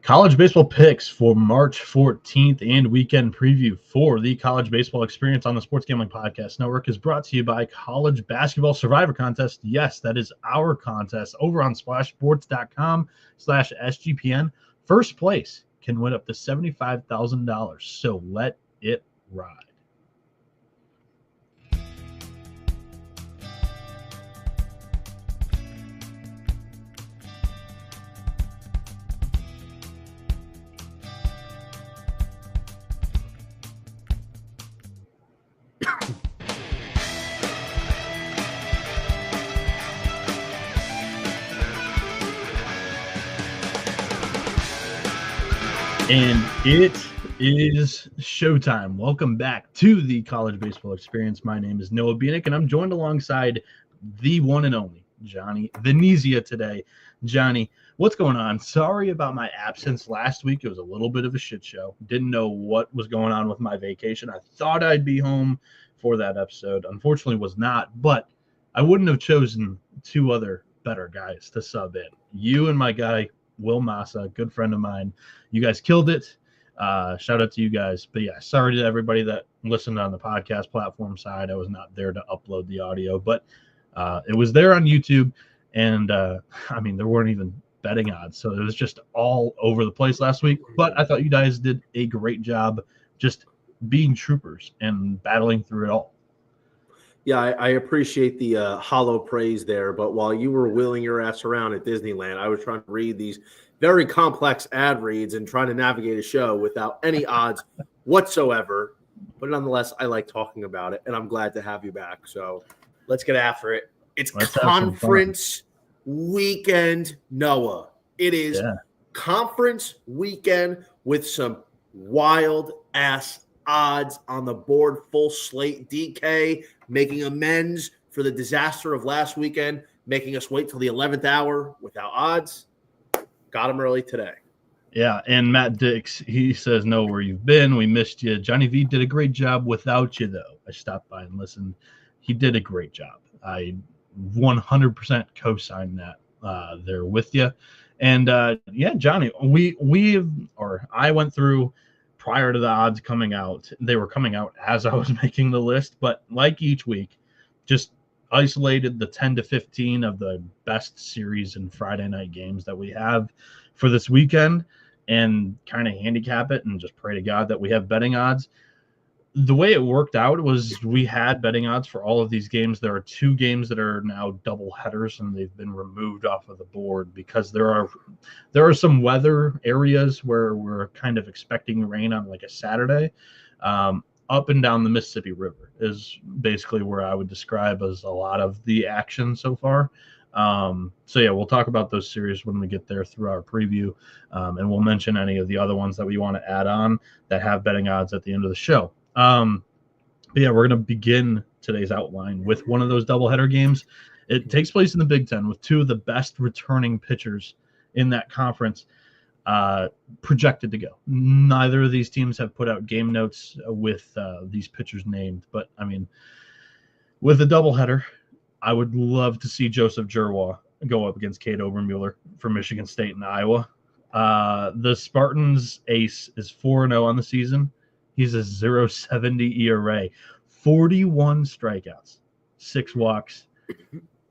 College baseball picks for March 14th and weekend preview for the College Baseball Experience on the Sports Gambling Podcast Network is brought to you by College Basketball Survivor Contest. Yes, that is our contest over on splashsports.com/SGPN. First place can win up to $75,000. So let it ride. And it is showtime. Welcome back to the College Baseball Experience. My name is Noah Bieniek, and I'm joined alongside the one and only Johnny Venezia today. Johnny, what's going on? Sorry about my absence last week. It was a little bit of a shit show. Didn't know what was going on with my vacation. I thought I'd be home for that episode. Unfortunately, was not, but I wouldn't have chosen two other better guys to sub in. You and my guy, Will Massa, good friend of mine. You guys killed it. Shout out to you guys. But yeah, sorry to everybody that listened on the podcast platform side. I was not there to upload the audio, but it was there on YouTube. And there weren't even betting odds. So it was just all over the place last week. But I thought you guys did a great job just being troopers and battling through it all. Yeah, I appreciate the hollow praise there. But while you were wheeling your ass around at Disneyland, I was trying to read these very complex ad reads and trying to navigate a show without any odds whatsoever. But nonetheless, I like talking about it, and I'm glad to have you back. So let's get after it. It's conference weekend, Noah. It is conference weekend with some wild-ass odds on the board, full slate. DK making amends for the disaster of last weekend, making us wait till the 11th hour without odds. Got him early today. Yeah, and Matt Dix, he says, know where you've been. We missed you. Johnny V did a great job without you, though. I stopped by and listened. He did a great job. I 100% co-sign that there with you. And, Johnny, I went through prior to the odds coming out. They were coming out as I was making the list, but like each week, just isolated the 10 to 15 of the best series and Friday night games that we have for this weekend and kind of handicap it and just pray to God that we have betting odds. The way it worked out was we had betting odds for all of these games. There are two games that are now double headers and they've been removed off of the board because there are some weather areas where we're kind of expecting rain on like a Saturday. Up and down the Mississippi River is basically where I would describe as a lot of the action so far. We'll talk about those series when we get there through our preview, and we'll mention any of the other ones that we want to add on that have betting odds at the end of the show. We're going to begin today's outline with one of those doubleheader games. It takes place in the Big Ten with two of the best returning pitchers in that conference projected to go. Neither of these teams have put out game notes with these pitchers named, but with a doubleheader, I would love to see Joseph Jerwa go up against Cade Obermueller from Michigan State and Iowa. The Spartans ace is 4-0 on the season. He's a 0.70 ERA, 41 strikeouts, 6 walks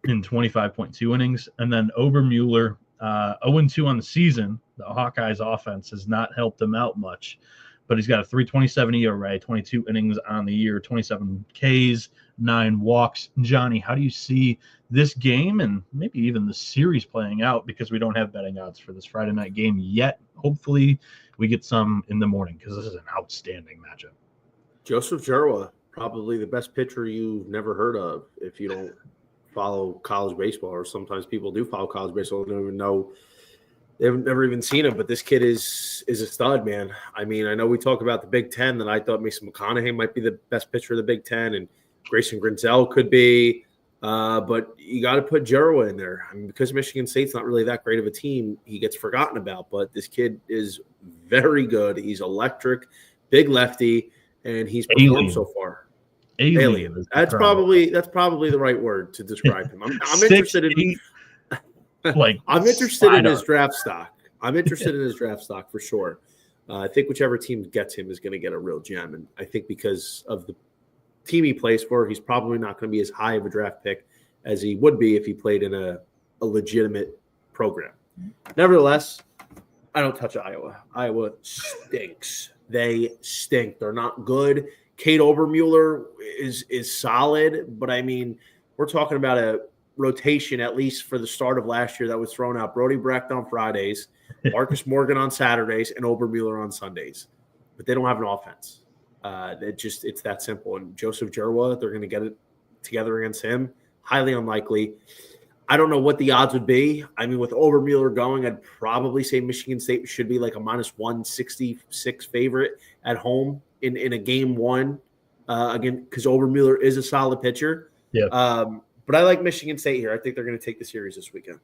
in 25.2 innings. And then Obermueller, 0-2 on the season. The Hawkeyes offense has not helped him out much, but he's got a 3.27 ERA, 22 innings on the year, 27 Ks, 9 walks. Johnny, how do you see this game and maybe even the series playing out? Because we don't have betting odds for this Friday night game yet. Hopefully we get some in the morning because this is an outstanding matchup. Joseph Jerwa, probably the best pitcher you've never heard of if you don't follow college baseball, or sometimes people do follow college baseball and don't even know. They've never even seen him, but this kid is a stud, man. I mean, I know we talk about the Big Ten, that I thought Mason McConaughey might be the best pitcher of the Big Ten, and Grayson Grinzel could be, but you got to put Jerwa in there. I mean, because Michigan State's not really that great of a team, he gets forgotten about, but this kid is very good. He's electric, big lefty, and he's performed so far. Alien. That's probably the right word to describe him. I'm interested in. I'm interested in his draft stock. I'm interested in his draft stock for sure. I think whichever team gets him is going to get a real gem. And I think because of the team he plays for, he's probably not going to be as high of a draft pick as he would be if he played in a legitimate program. Nevertheless, I don't touch Iowa. Iowa stinks. They stink. They're not good. Kate Obermuller is solid, but I mean, we're talking about a rotation, at least for the start of last year, that was thrown out. Brody Brecht on Fridays, Marcus Morgan on Saturdays, and Obermuller on Sundays. But they don't have an offense. It's that simple. And Joseph Jerwa, they're going to get it together against him. Highly unlikely. I don't know what the odds would be. I mean, with Obermuller going, I'd probably say Michigan State should be like a minus 166 favorite at home in a game one. Again, because Obermuller is a solid pitcher. Yeah. But I like Michigan State here. I think they're going to take the series this weekend.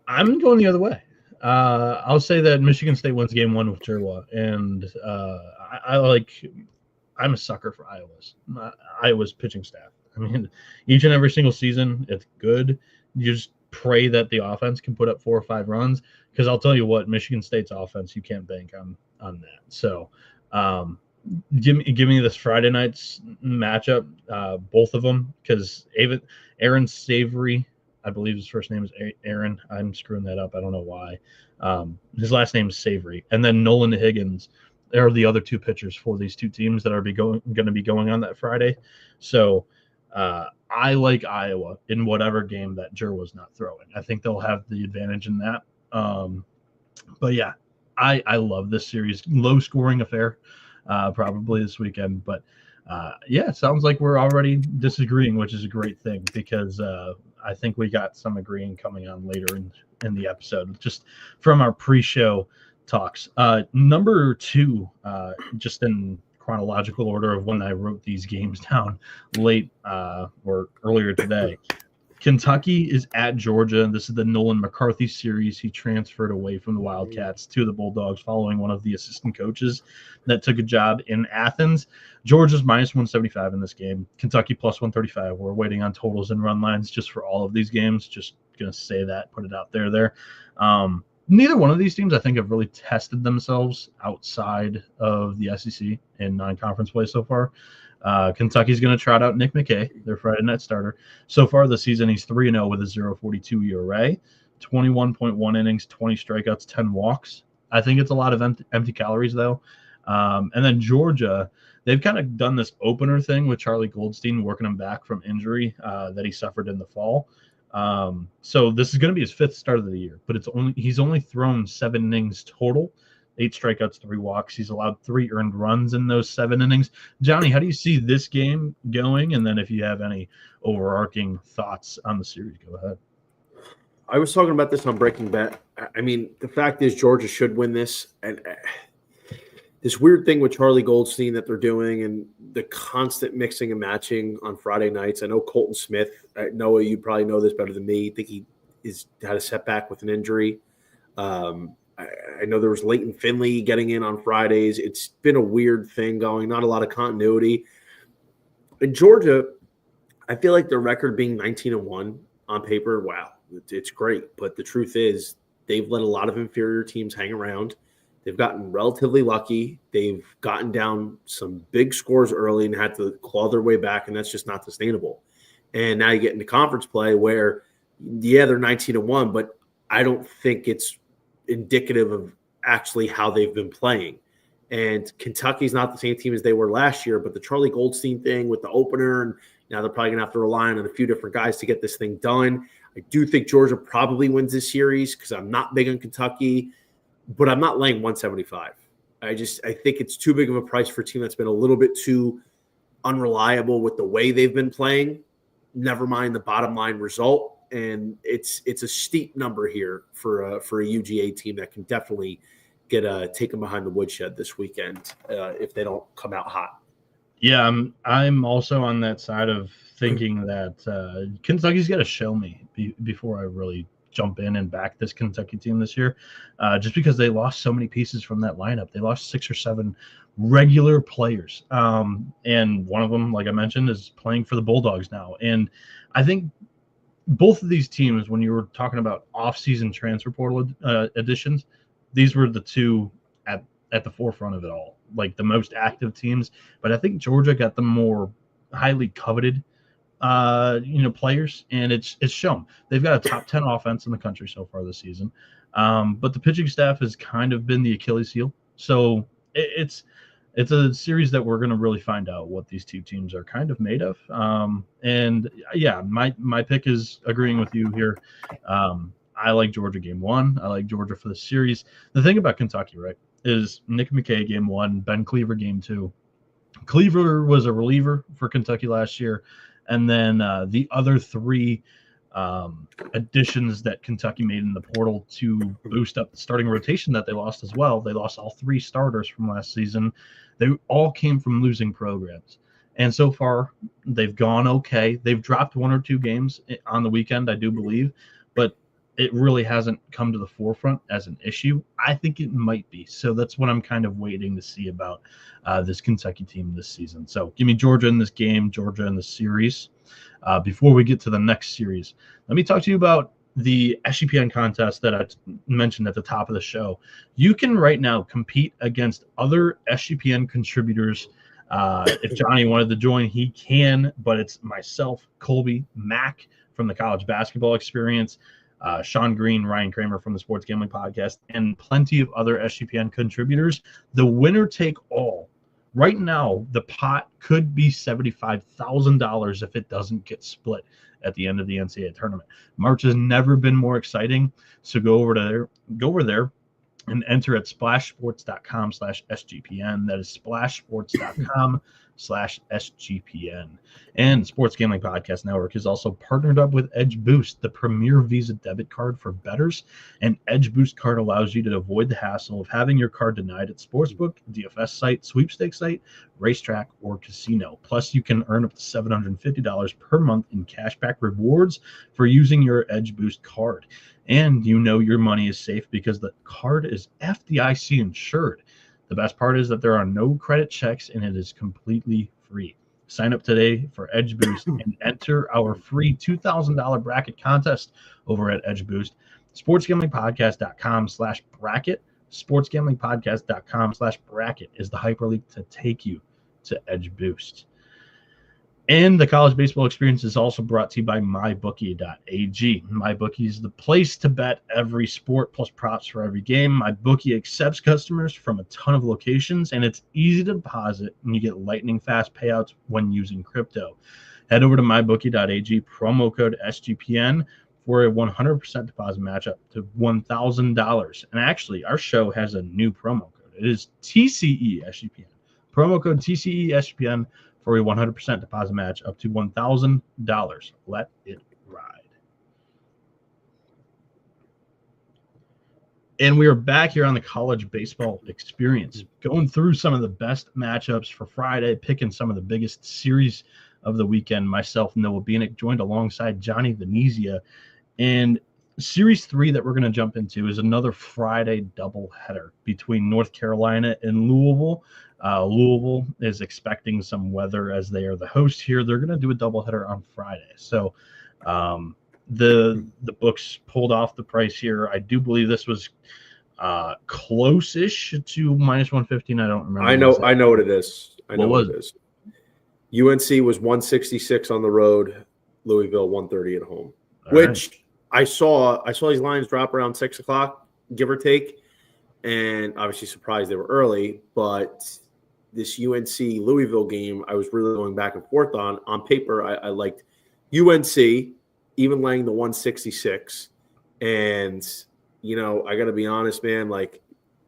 I'm going the other way. I'll say that Michigan State wins game one with Jerwa. And I'm a sucker for Iowa's pitching staff. I mean, each and every single season, it's good. You just pray that the offense can put up 4 or 5 runs, because I'll tell you what, Michigan State's offense, you can't bank on that. So give me this Friday night's matchup, both of them, because Aaron Savory, I believe his first name is Aaron. I'm screwing that up. I don't know why. His last name is Savory. And then Nolan Higgins are the other 2 pitchers for these 2 teams that are going to be going on that Friday. So I like Iowa in whatever game that Jerwa's not throwing. I think they'll have the advantage in that. But yeah, I love this series. Low scoring affair, probably this weekend. But yeah, it sounds like we're already disagreeing, which is a great thing, because I think we got some agreeing coming on later in the episode, just from our pre-show talks. Number 2, just in chronological order of when I wrote these games down late or earlier today. Kentucky is at Georgia, and this is the Nolan McCarthy series. He transferred away from the Wildcats to the Bulldogs following one of the assistant coaches that took a job in Athens. Georgia's minus 175 in this game. Kentucky plus 135. We're waiting on totals and run lines just for all of these games. Just going to say that, put it out there. Neither one of these teams, I think, have really tested themselves outside of the SEC in non-conference play so far. Kentucky's going to trot out Nick McKay, their Friday night starter. So far this season, he's 3-0 with a 0.42 ERA, 21.1 innings, 20 strikeouts, 10 walks. I think it's a lot of empty calories, though. And then Georgia, they've kind of done this opener thing with Charlie Goldstein, working him back from injury that he suffered in the fall. So this is going to be his 5th start of the year, but he's only thrown 7 innings total, 8 strikeouts, 3 walks. He's allowed 3 earned runs in those 7 innings. Johnny, how do you see this game going? And then if you have any overarching thoughts on the series, go ahead. I was talking about this on Breaking Bet. I mean, the fact is Georgia should win this. And this weird thing with Charlie Goldstein that they're doing and the constant mixing and matching on Friday nights. I know Colton Smith, Noah, you probably know this better than me. I think he had a setback with an injury. I know there was Leighton Finley getting in on Fridays. It's been a weird thing going, not a lot of continuity. In Georgia, I feel like their record being 19-1 on paper, wow, it's great. But the truth is they've let a lot of inferior teams hang around. They've gotten relatively lucky. They've gotten down some big scores early and had to claw their way back, and that's just not sustainable. And now you get into conference play where, yeah, they're 19-1, but I don't think it's indicative of actually how they've been playing. And Kentucky's not the same team as they were last year, but the Charlie Goldstein thing with the opener, and now they're probably going to have to rely on a few different guys to get this thing done. I do think Georgia probably wins this series because I'm not big on Kentucky, but I'm not laying 175. I think it's too big of a price for a team that's been a little bit too unreliable with the way they've been playing. Never mind the bottom line result. And it's a steep number here for a UGA team that can definitely get taken behind the woodshed this weekend if they don't come out hot. Yeah, I'm also on that side of thinking that Kentucky's got to show me before I really jump in and back this Kentucky team this year, just because they lost so many pieces from that lineup. They lost 6 or 7 regular players, and one of them, like I mentioned, is playing for the Bulldogs now. And I think both of these teams, when you were talking about off-season transfer portal additions, these were the two at the forefront of it all, like the most active teams. But I think Georgia got the more highly coveted players, and it's shown. They've got a top 10 offense in the country so far this season, but the pitching staff has kind of been the Achilles heel. So it's a series that we're going to really find out what these two teams are kind of made of. And yeah, my pick is agreeing with you here. I like Georgia game 1. I like Georgia for the series. The thing about Kentucky, right, is Nick McKay game 1, Ben Cleaver game 2. Cleaver was a reliever for Kentucky last year. And then the other 3 additions that Kentucky made in the portal to boost up the starting rotation that they lost as well. They lost all 3 starters from last season. They all came from losing programs. And so far, they've gone okay. They've dropped 1 or 2 games on the weekend, I do believe. But it really hasn't come to the forefront as an issue. I think it might be. So that's what I'm kind of waiting to see about this Kentucky team this season. So give me Georgia in this game, Georgia in the series. Before we get to the next series, let me talk to you about the SGPN contest that I mentioned at the top of the show. You can right now compete against other SGPN contributors. If Johnny wanted to join, he can, but it's myself, Colby, Mac from the College Basketball Experience, Sean Green, Ryan Kramer from the Sports Gambling Podcast, and plenty of other SGPN contributors. The winner take all. Right now, the pot could be $75,000 if it doesn't get split at the end of the NCAA tournament. March has never been more exciting, so go over there and enter at splashsports.com/SGPN. That is splashsports.com/SGPN. And the Sports Gambling Podcast Network is also partnered up with Edge Boost, the premier Visa debit card for bettors. And Edge Boost card allows you to avoid the hassle of having your card denied at sportsbook, DFS site, sweepstakes site, racetrack, or casino. Plus, you can earn up to $750 per month in cashback rewards for using your Edge Boost card. And you know your money is safe because the card is FDIC insured. The best part is that there are no credit checks and it is completely free. Sign up today for Edge Boost and enter our free $2,000 bracket contest over at Edge Boost. SportsGamblingPodcast.com/bracket. SportsGamblingPodcast.com/bracket is the hyperlink to take you to Edge Boost. And the College Baseball Experience is also brought to you by MyBookie.ag. MyBookie is the place to bet every sport plus props for every game. MyBookie accepts customers from a ton of locations, and it's easy to deposit, and you get lightning fast payouts when using crypto. Head over to MyBookie.ag, promo code SGPN, for a 100% deposit match up to $1,000. And actually, our show has a new promo code. It is TCE SGPN. Promo code TCE SGPN for a 100% deposit match up to $1,000. Let it ride. And we are back here on the College Baseball Experience, going through some of the best matchups for Friday, picking some of the biggest series of the weekend. Myself, Noah Bieniek, joined alongside Johnny Venezia. And Series 3 that we're going to jump into is another Friday doubleheader between North Carolina and Louisville. Louisville is expecting some weather as they are the host here. They're going to do a doubleheader on Friday. So the books pulled off the price here. I do believe this was close-ish to -115. I don't remember. I know what it is. I know what it is. UNC was 166 on the road, Louisville 130 at home. Which I saw these lines drop around 6 o'clock, give or take, and obviously surprised they were early. But this UNC Louisville game, I was really going back and forth on. On paper, I liked UNC, even laying the 166. And, I got to be honest, man, like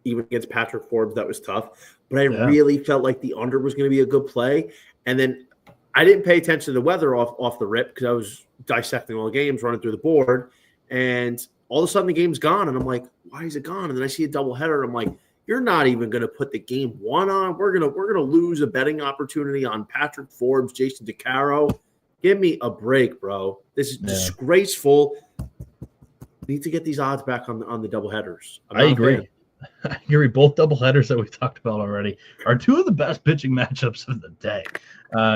even against Patrick Forbes, that was tough. But I really felt like the under was going to be a good play. And then I didn't pay attention to the weather off the rip because I was dissecting all the games, running through the board. And all of a sudden the game's gone. And I'm like, why is it gone? And then I see a doubleheader. I'm like, you're not even going to put the game 1 on. We're gonna lose a betting opportunity on Patrick Forbes, Jason DeCaro. Give me a break, bro. This is disgraceful. Need to get these odds back on the doubleheaders. I agree. I agree. Both doubleheaders that we've talked about already are two of the best pitching matchups of the day.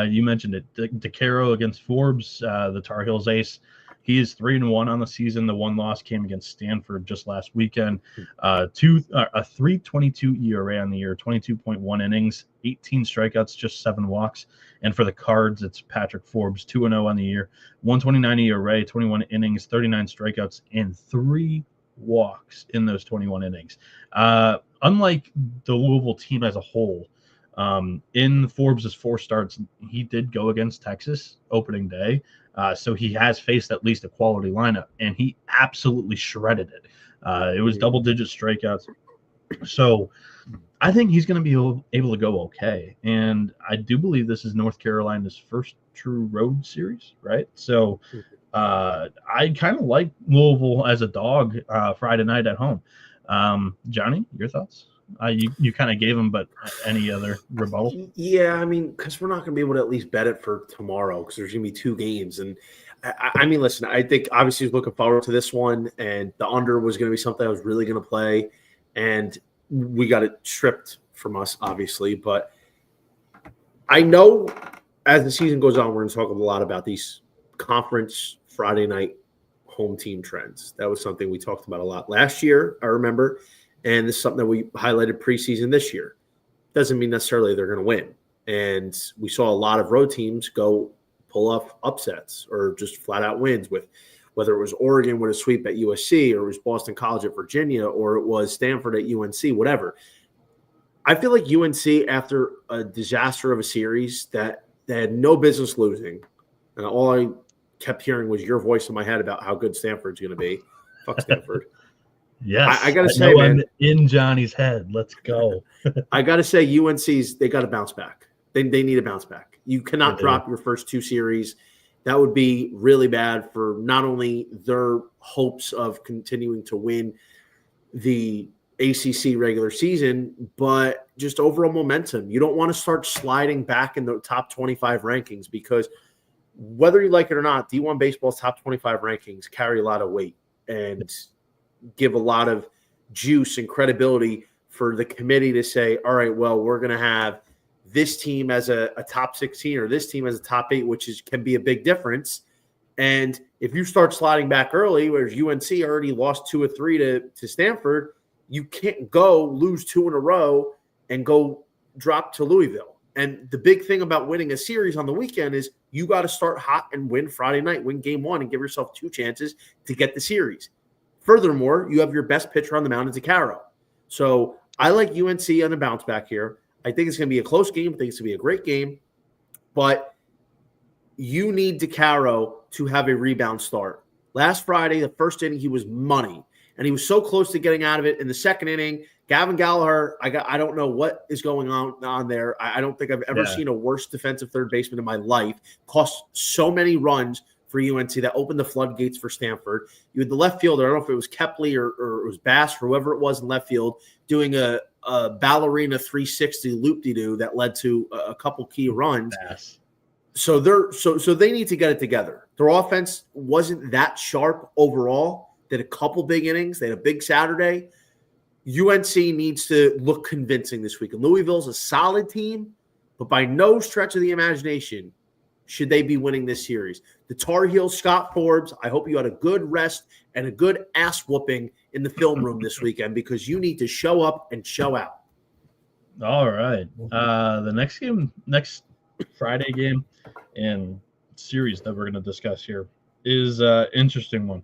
You mentioned it. DeCaro against Forbes, the Tar Heels ace. He is 3-1 on the season. The one loss came against Stanford just last weekend. A 3.22 ERA on the year, 22.1 innings, 18 strikeouts, just 7 walks. And for the Cards, it's Patrick Forbes, 2-0 on the year, 129 ERA, 21 innings, 39 strikeouts, and 3 walks in those 21 innings. Unlike the Louisville team as a whole, in Forbes' 4 starts, he did go against Texas opening day. So he has faced at least a quality lineup, and he absolutely shredded it. It was double-digit strikeouts. So I think he's going to be able to go okay. And I do believe this is North Carolina's first true road series, right? So I kind of like Louisville as a dog Friday night at home. Johnny, your thoughts? You kind of gave him, but any other rebuttal? Yeah, I mean, because we're not going to be able to at least bet it for tomorrow because there's going to be 2 games. And I mean, listen, I think obviously looking forward to this one, and the under was going to be something I was really going to play, and we got it stripped from us, obviously. But I know as the season goes on, we're going to talk a lot about these conference Friday night home team trends. That was something we talked about a lot last year, I remember. And this is something that we highlighted preseason this year. Doesn't mean necessarily they're going to win. And we saw a lot of road teams go pull off upsets or just flat out wins with whether it was Oregon with a sweep at USC or it was Boston College at Virginia or it was Stanford at UNC, whatever. I feel like UNC, after a disaster of a series that they had no business losing, and all I kept hearing was your voice in my head about how good Stanford's going to be. Fuck Stanford. Yes, I gotta say, man, I'm in Johnny's head. Let's go. I gotta say, UNC's they got to bounce back. They need to bounce back. You cannot drop your first 2 series. That would be really bad for not only their hopes of continuing to win the ACC regular season, but just overall momentum. You don't want to start sliding back in the top 25 rankings because whether you like it or not, D1 baseball's top 25 rankings carry a lot of weight and give a lot of juice and credibility for the committee to say, all right, well, we're going to have this team as a top 16 or this team as a top 8, which can be a big difference. And if you start sliding back early, whereas UNC already lost 2 or 3 to Stanford, you can't go lose 2 in a row and go drop to Louisville. And the big thing about winning a series on the weekend is you got to start hot and win Friday night, win game 1 and give yourself 2 chances to get the series. Furthermore, you have your best pitcher on the mound, DeCaro. So I like UNC on the bounce back here. I think it's going to be a close game. I think it's going to be a great game. But you need DeCaro to have a rebound start. Last Friday, the first inning, he was money. And he was so close to getting out of it in the second inning. Gavin Gallagher, I don't know what is going on there. I don't think I've ever seen a worse defensive third baseman in my life. Cost so many runs for UNC that opened the floodgates for Stanford. You had the left fielder, I don't know if it was Kepley or it was Bass, or whoever it was in left field, doing a ballerina 360 loop-de-doo that led to a couple key runs. Bass. So they need to get it together. Their offense wasn't that sharp overall. They had a couple big innings. They had a big Saturday. UNC needs to look convincing this week. And Louisville's a solid team, but by no stretch of the imagination should they be winning this series. The Tar Heels, Scott Forbes, I hope you had a good rest and a good ass whooping in the film room this weekend because you need to show up and show out. All right. The next Friday game and series that we're going to discuss here is an interesting one.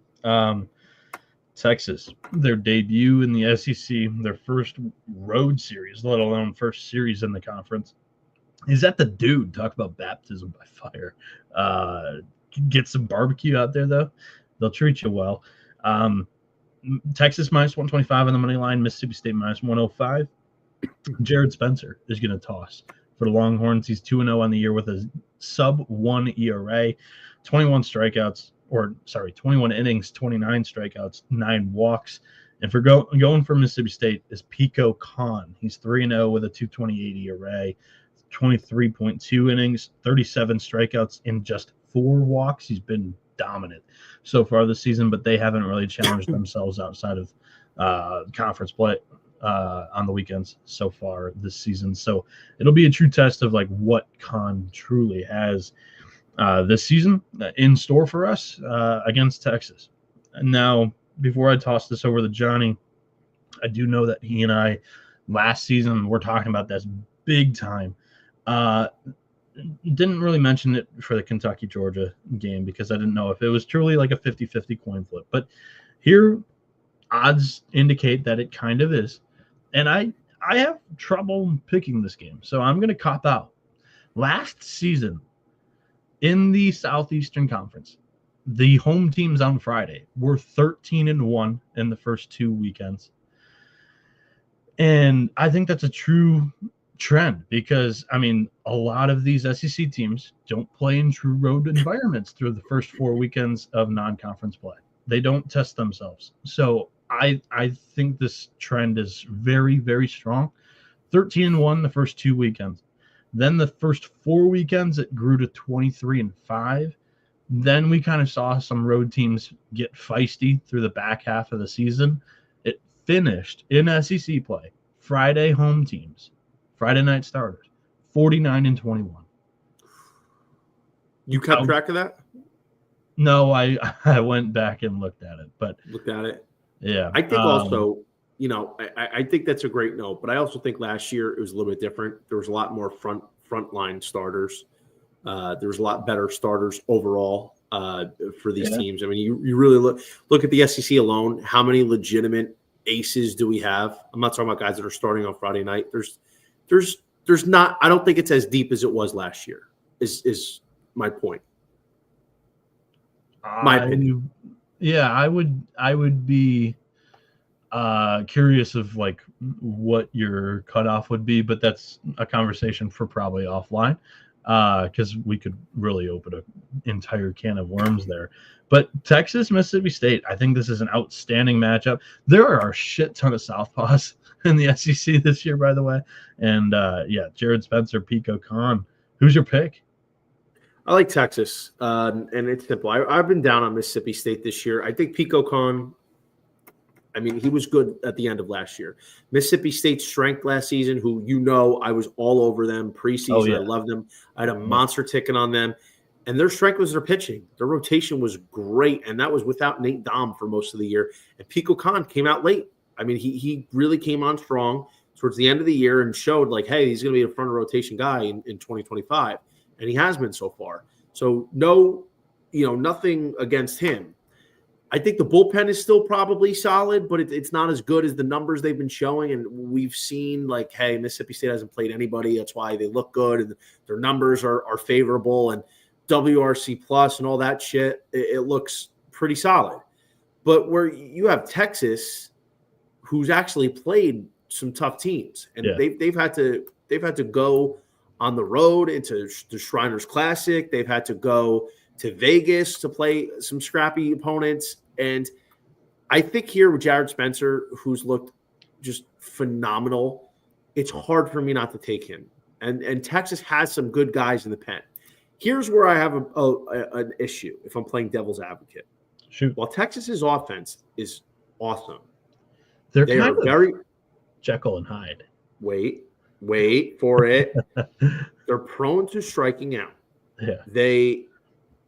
Texas, their debut in the SEC, their first road series, let alone first series in the conference. Is that the dude? Talk about baptism by fire. Get some barbecue out there, though. They'll treat you well. Texas minus 125 on the money line. Mississippi State minus 105. Jared Spencer is going to toss for the Longhorns. He's 2-0 on the year with a sub-1 ERA, 21 innings, 29 strikeouts, 9 walks. And for going for Mississippi State is Pico Khan. He's 3-0 with a 2.28 ERA, 23.2 innings, 37 strikeouts, and just 4 walks. He's been dominant so far this season, but they haven't really challenged themselves outside of conference play on the weekends so far this season. So it'll be a true test of like what Khan truly has. this season in store for us against Texas. Now, before I toss this over to Johnny, I do know that he and I last season were talking about this big time. Didn't really mention it for the Kentucky-Georgia game because I didn't know if it was truly like a 50-50 coin flip. But here, odds indicate that it kind of is. And I have trouble picking this game, so I'm going to cop out. Last season, in the Southeastern Conference, the home teams on Friday were 13-1 in the first 2 weekends. And I think that's a true trend because, I mean, a lot of these SEC teams don't play in true road environments through the first 4 weekends of non-conference play. They don't test themselves. So I think this trend is very, very strong. 13-1 the first 2 weekends. Then the first 4 weekends, it grew to 23-5. Then we kind of saw some road teams get feisty through the back half of the season. It finished in SEC play. Friday home teams, Friday night starters, 49-21. You kept track of that? No, I went back and looked at it, but looked at it. Yeah, I think also, you know, I think that's a great note, but I also think last year it was a little bit different. There was a lot more frontline starters. There was a lot better starters overall for these teams. I mean, you really look at the SEC alone. How many legitimate aces do we have? I'm not talking about guys that are starting on Friday night. There's not. I don't think it's as deep as it was last year. Is my point. My opinion. Yeah, I would be curious of like what your cutoff would be, but that's a conversation for probably offline because we could really open an entire can of worms there. But Texas, Mississippi State, I think this is an outstanding matchup. There are a shit ton of southpaws in the SEC this year, by the way. And Jared Spencer, Pico Khan. Who's your pick? I like Texas, and it's simple. I've been down on Mississippi State this year. I think Pico Khan, I mean, he was good at the end of last year. Mississippi State's strength last season, who I was all over them preseason. Oh, yeah. I loved them. I had a monster ticket on them. And their strength was their pitching. Their rotation was great, and that was without Nate Dom for most of the year. And Pico Khan came out late. I mean, he really came on strong towards the end of the year and showed, like, hey, he's going to be a front rotation guy in 2025. And he has been so far. So nothing against him. I think the bullpen is still probably solid, but it's not as good as the numbers they've been showing. And we've seen, like, hey, Mississippi State hasn't played anybody. That's why they look good, and their numbers are favorable. And WRC plus and all that shit, it looks pretty solid. But where you have Texas, who's actually played some tough teams, and they've had to go on the road into the Shriners Classic. They've had to go to Vegas to play some scrappy opponents. And I think here with Jared Spencer, who's looked just phenomenal, it's hard for me not to take him. And Texas has some good guys in the pen. Here's where I have an issue if I'm playing devil's advocate. Shoot. While Texas's offense is awesome, they are very Jekyll and Hyde. Wait for it. They're prone to striking out. Yeah.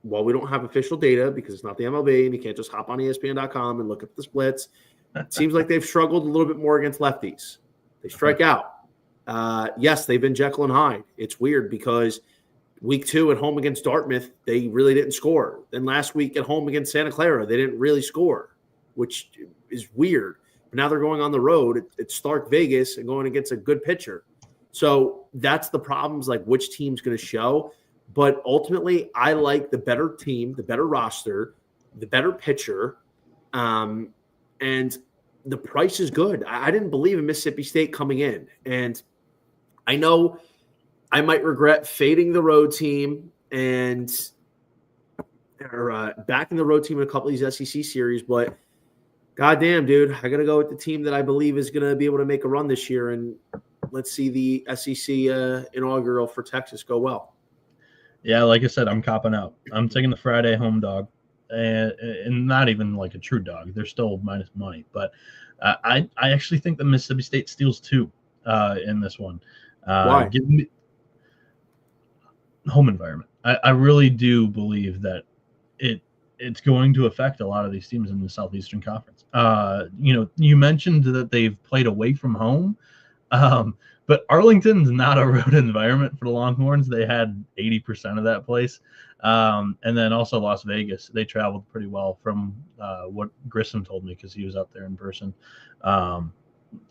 While we don't have official data because it's not the MLB and you can't just hop on ESPN.com and look at the splits, it seems like they've struggled a little bit more against lefties. They strike out. Yes, they've been Jekyll and Hyde. It's weird because week 2 at home against Dartmouth, they really didn't score. Then last week at home against Santa Clara, they didn't really score, which is weird. But now they're going on the road at Stark Vegas and going against a good pitcher. So that's the problems, like which team's going to show. But ultimately, I like the better team, the better roster, the better pitcher, and the price is good. I didn't believe in Mississippi State coming in. And I know I might regret fading the road team or backing the road team in a couple of these SEC series, but goddamn, dude, I got to go with the team that I believe is going to be able to make a run this year, and let's see the SEC inaugural for Texas go well. Yeah, like I said, I'm copping out. I'm taking the Friday home dog, and not even like a true dog. They're still minus money, but I actually think that Mississippi State steals 2 in this one. Why? Give me home environment. I really do believe that it's going to affect a lot of these teams in the Southeastern Conference. You mentioned that they've played away from home, but Arlington's not a road environment for the Longhorns. They had 80% of that place. And then also Las Vegas. They traveled pretty well from what Grissom told me because he was out there in person.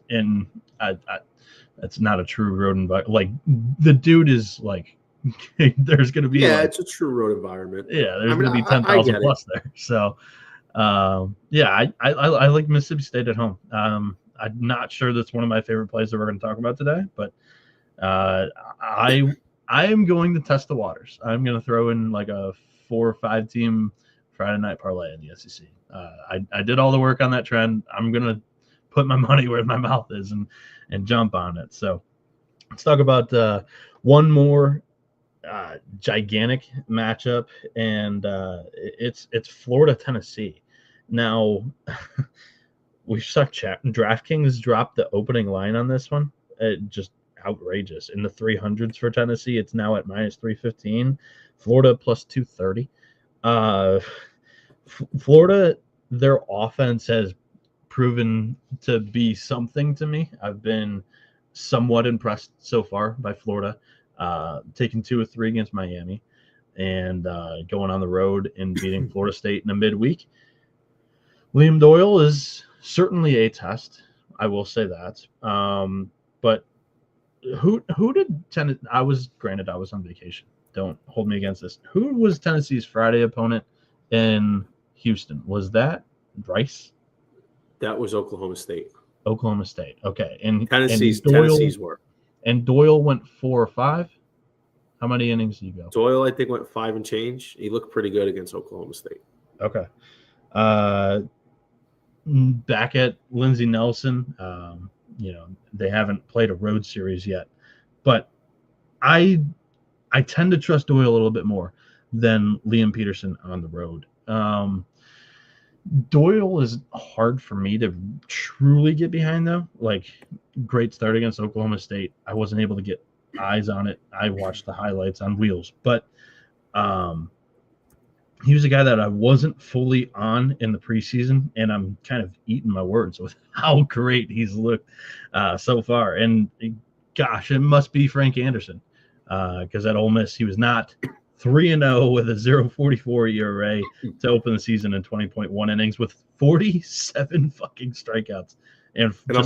And that's not a true road environment. Like, the dude is like, there's going to be it's a true road environment. Yeah, there's going to be 10,000 plus there. So, I like Mississippi State at home. I'm not sure that's one of my favorite plays that we're going to talk about today, but I am going to test the waters. I'm going to throw in like a 4 or 5 team Friday night parlay in the SEC. I did all the work on that trend. I'm going to put my money where my mouth is and jump on it. So let's talk about one more gigantic matchup, and it's Florida Tennessee. Now, we suck. DraftKings dropped the opening line on this one. Just outrageous in the 300s for Tennessee. It's now at minus 315. Florida plus 230. Florida, their offense has proven to be something to me. I've been somewhat impressed so far by Florida. Taking 2 or 3 against Miami and going on the road and beating Florida State in a midweek. Liam Doyle is certainly a test. I will say that. But who did Tennessee? I was on vacation. Don't hold me against this. Who was Tennessee's Friday opponent in Houston? Was that Rice? That was Oklahoma State. Oklahoma State. Okay. And Tennessee's were. And Doyle went 4 or 5. How many innings did you go? Doyle, I think, went 5 and change. He looked pretty good against Oklahoma State. Okay. Back at Lindsey Nelson, they haven't played a road series yet, but I tend to trust Doyle a little bit more than Liam Peterson on the road. Doyle is hard for me to truly get behind, though. Like, great start against Oklahoma State. I wasn't able to get eyes on it. I watched the highlights on Wheels, but he was a guy that I wasn't fully on in the preseason, and I'm kind of eating my words with how great he's looked so far. And gosh, it must be Frank Anderson because at Ole Miss he was not 3-0 with a 0.44 ERA to open the season in 20.1 innings with 47 fucking strikeouts and a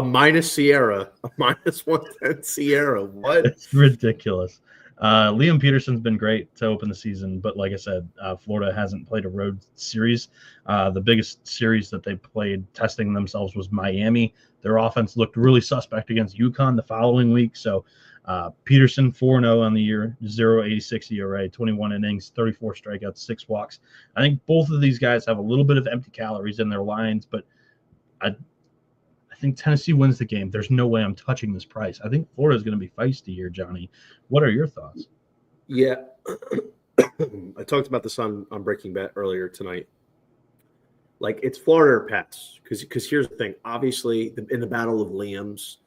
minus Sierra, a minus 110 Sierra. What? It's ridiculous. Liam Peterson's been great to open the season, but like I said, Florida hasn't played a road series. The biggest series that they played testing themselves was Miami. Their offense looked really suspect against UConn the following week. So Peterson 4-0 on the year, 0.86 ERA, 21 innings, 34 strikeouts, 6 walks. I think both of these guys have a little bit of empty calories in their lines, but I think Tennessee wins the game. There's no way I'm touching this price. I think Florida is going to be feisty here, Johnny. What are your thoughts? Yeah. I talked about this on Breaking Bet earlier tonight. Like, it's Florida or pass. Because here's the thing. Obviously, in the battle of Liam's,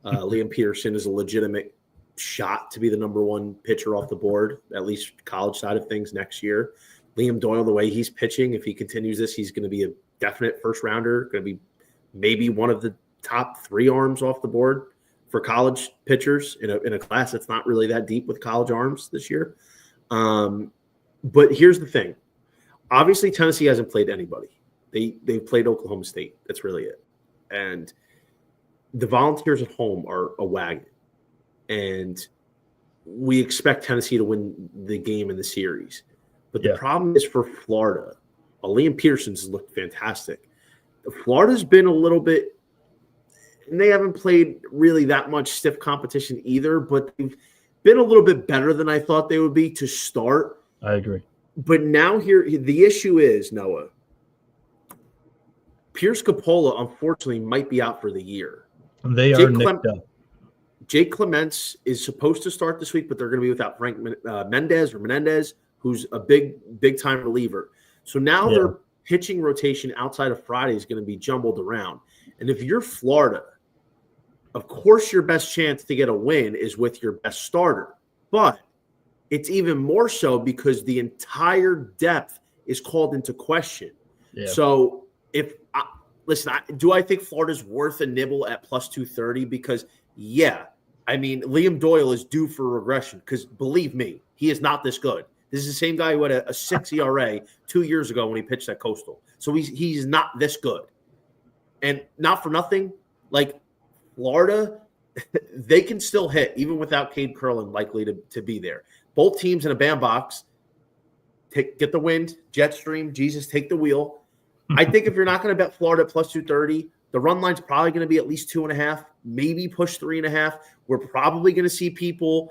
Liam Peterson is a legitimate shot to be the number 1 pitcher off the board, at least college side of things next year. Liam Doyle, the way he's pitching, if he continues this, he's going to be a definite first rounder, going to be maybe one of the top 3 arms off the board for college pitchers in a class that's not really that deep with college arms this year. But here's the thing. Obviously, Tennessee hasn't played anybody. They've played Oklahoma State. That's really it. And the Volunteers at home are a wagon. And we expect Tennessee to win the game in the series. But the problem is for Florida. Liam Peterson's looked fantastic. Florida's been a little bit – and they haven't played really that much stiff competition either, but they've been a little bit better than I thought they would be to start. I agree. But now here – the issue is, Noah, Pierce Capola, unfortunately, might be out for the year. They are nicked up. Jake Clements is supposed to start this week, but they're going to be without Frank Menendez, who's a big-time reliever. So now their pitching rotation outside of Friday is going to be jumbled around. And if you're Florida, of course your best chance to get a win is with your best starter. But it's even more so because the entire depth is called into question. Yeah. So do I think Florida's worth a nibble at plus 230? Because I mean, Liam Doyle is due for regression because believe me, he is not this good. This is the same guy who had a 6 ERA 2 years ago when he pitched at Coastal. So he's not this good. And not for nothing, like Florida, they can still hit even without Cade Curlin likely to be there. Both teams in a bandbox get the wind, jet stream, Jesus, take the wheel. I think if you're not going to bet Florida at plus 230, the run line's probably going to be at least 2.5, maybe push 3.5. We're probably going to see people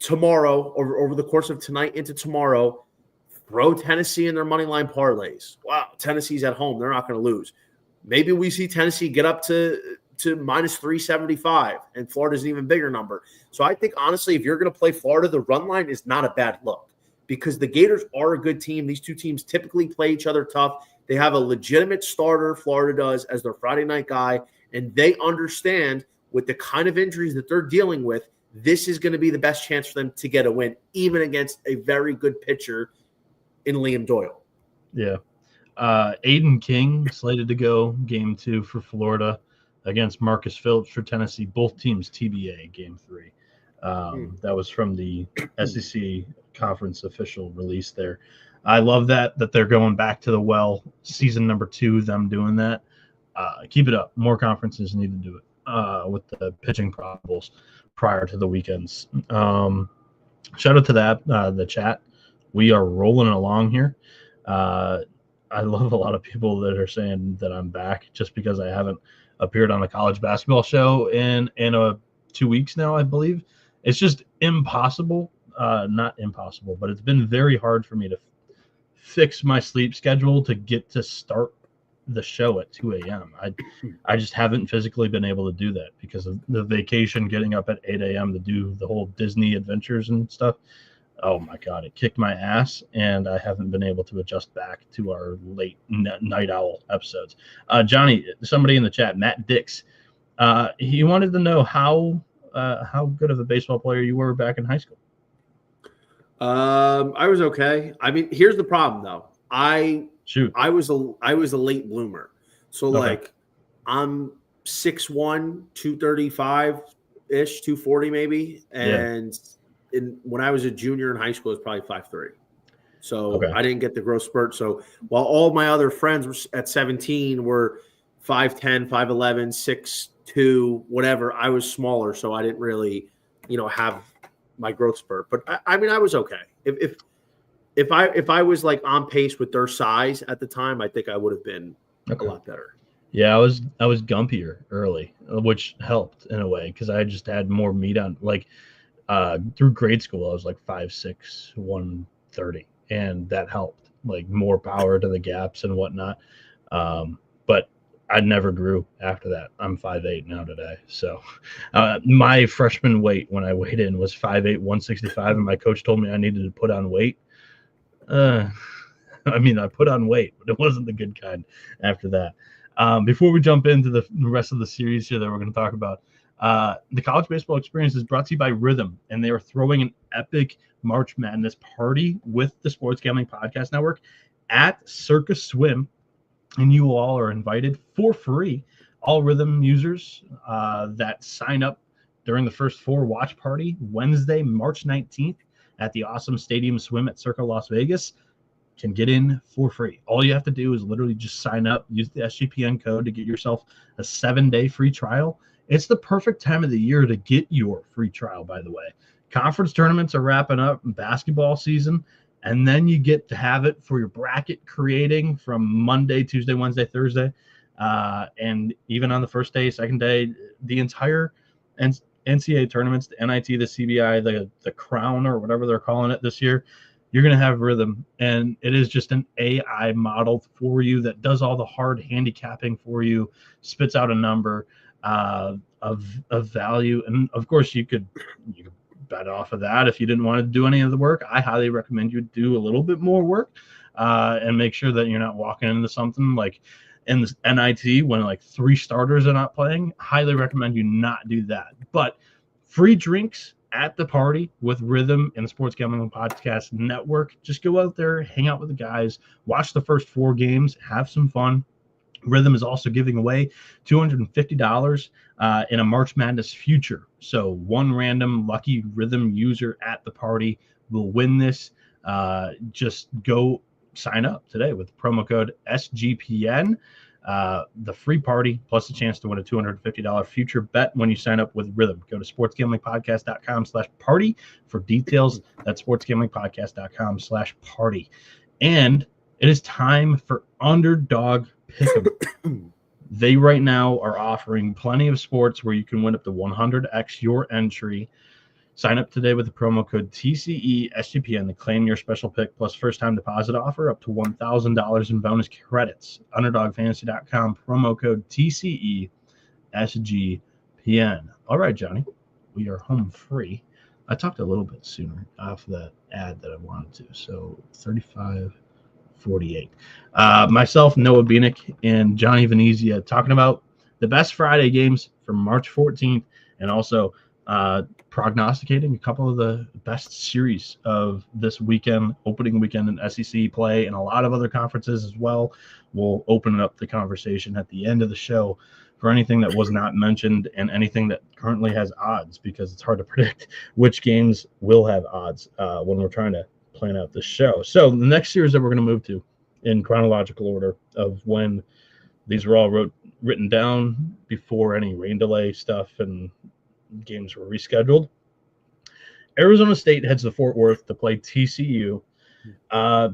tomorrow or over the course of tonight into tomorrow throw Tennessee in their money line parlays. Wow, Tennessee's at home. They're not going to lose. Maybe we see Tennessee get up to minus 375, and Florida's an even bigger number. So I think, honestly, if you're going to play Florida, the run line is not a bad look because the Gators are a good team. These two teams typically play each other tough. They have a legitimate starter, Florida does, as their Friday night guy, and they understand with the kind of injuries that they're dealing with, this is going to be the best chance for them to get a win, even against a very good pitcher in Liam Doyle. Yeah. Aiden King slated to go game 2 for Florida against Marcus Phillips for Tennessee. Both teams TBA game 3. That was from the SEC conference official release there. I love that they're going back to the well. Season number 2, them doing that. Keep it up. More conferences need to do it with the pitching probables prior to the weekends. Shout out to the chat. We are rolling along here. I love a lot of people that are saying that I'm back just because I haven't appeared on a college basketball show in 2 weeks now, I believe. It's just impossible. Not impossible, but it's been very hard for me to fix my sleep schedule to get to start the show at 2 a.m. I just haven't physically been able to do that because of the vacation, getting up at 8 a.m. to do the whole Disney adventures and stuff. Oh my God, it kicked my ass, and I haven't been able to adjust back to our late night owl episodes. Johnny, somebody in the chat, Matt Dix, he wanted to know how good of a baseball player you were back in high school. I was okay. I mean, here's the problem though. I was a late bloomer. So okay. Like I'm 6'1", 235-ish, 240 maybe. And when I was a junior in high school, it was probably 5'3". So okay. I didn't get the growth spurt. So while all my other friends were at 17 were 5'10", 5'11", 6'2", whatever, I was smaller. So I didn't really, have my growth spurt. But I mean, I was okay. If I was like on pace with their size at the time, I think I would have been a lot better. Yeah, I was gumpier early, which helped in a way because I just had more meat on. Like through grade school, I was like 5'6", 130, and that helped. Like more power to the gaps and whatnot. But I never grew after that. I'm 5'8" now today. So my freshman weight when I weighed in was 5'8", 165, and my coach told me I needed to put on weight. I put on weight, but it wasn't the good kind after that. Before we jump into the rest of the series here that we're going to talk about, the college baseball experience is brought to you by Rhythm, and they are throwing an epic March Madness party with the Sports Gambling Podcast Network at Circus Swim, and you all are invited for free. All Rhythm users that sign up during the first 4 watch party Wednesday, March 19th at the awesome Stadium Swim at Circa Las Vegas can get in for free. All you have to do is literally just sign up, use the SGPN code to get yourself a 7-day free trial. It's the perfect time of the year to get your free trial, by the way. Conference tournaments are wrapping up, basketball season, and then you get to have it for your bracket creating from Monday, Tuesday, Wednesday, Thursday, and even on the first day, second day, the entire NCAA tournaments, the NIT, the CBI, the Crown, or whatever they're calling it this year. You're going to have Rhythm, and it is just an AI model for you that does all the hard handicapping for you, spits out a number of value. And, of course, you could bet off of that if you didn't want to do any of the work. I highly recommend you do a little bit more work and make sure that you're not walking into something like in the NIT when like 3 starters are not playing. Highly recommend you not do that. But free drinks at the party with Rhythm and the Sports Gambling Podcast Network. Just go out there, hang out with the guys, watch the first 4 games, have some fun. Rhythm is also giving away $250 in a March Madness future. So one random lucky Rhythm user at the party will win this. Just go sign up today with promo code SGPN. The free party plus a chance to win a $250 future bet when you sign up with Rhythm. Go to sportsgamblingpodcast.com/party for details. That's sportsgamblingpodcast.com/party. And it is time for Underdog Pick'em. They right now are offering plenty of sports where you can win up to 100x your entry. Sign up today with the promo code TCESGPN to claim your special pick plus first-time deposit offer up to $1,000 in bonus credits. UnderdogFantasy.com, promo code TCESGPN. All right, Johnny, we are home free. I talked a little bit sooner off the ad that I wanted to, so 35:48. Myself, Noah Bieniek, and Johnny Venezia talking about the best Friday games from March 14th and also prognosticating a couple of the best series of this weekend, opening weekend in SEC play, and a lot of other conferences as well. We'll open up the conversation at the end of the show for anything that was not mentioned and anything that currently has odds, because it's hard to predict which games will have odds when we're trying to plan out this show. So the next series that we're going to move to in chronological order of when these were all written down before any rain delay stuff and games were rescheduled. Arizona State heads to Fort Worth to play TCU.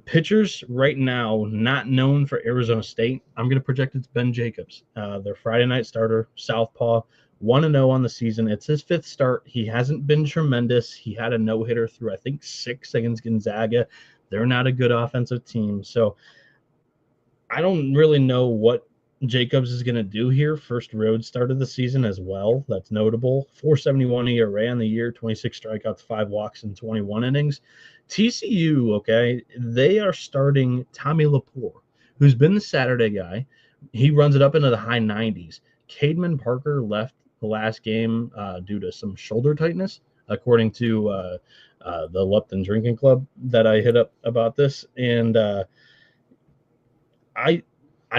Pitchers right now not known for Arizona State. I'm going to project it's Ben Jacobs, their Friday night starter, southpaw, 1-0 on the season. It's his 5th start. He hasn't been tremendous. He had a no-hitter through, I think, 6 against Gonzaga. They're not a good offensive team. So I don't really know what Jacobs is going to do here. First road start of the season as well. That's notable. 4.71 ERA on the year, 26 strikeouts, 5 walks in 21 innings. TCU, okay, they are starting Tommy Lepore, who's been the Saturday guy. He runs it up into the high 90s. Cademan Parker left the last game due to some shoulder tightness, according to the Lupton Drinking Club that I hit up about this. And I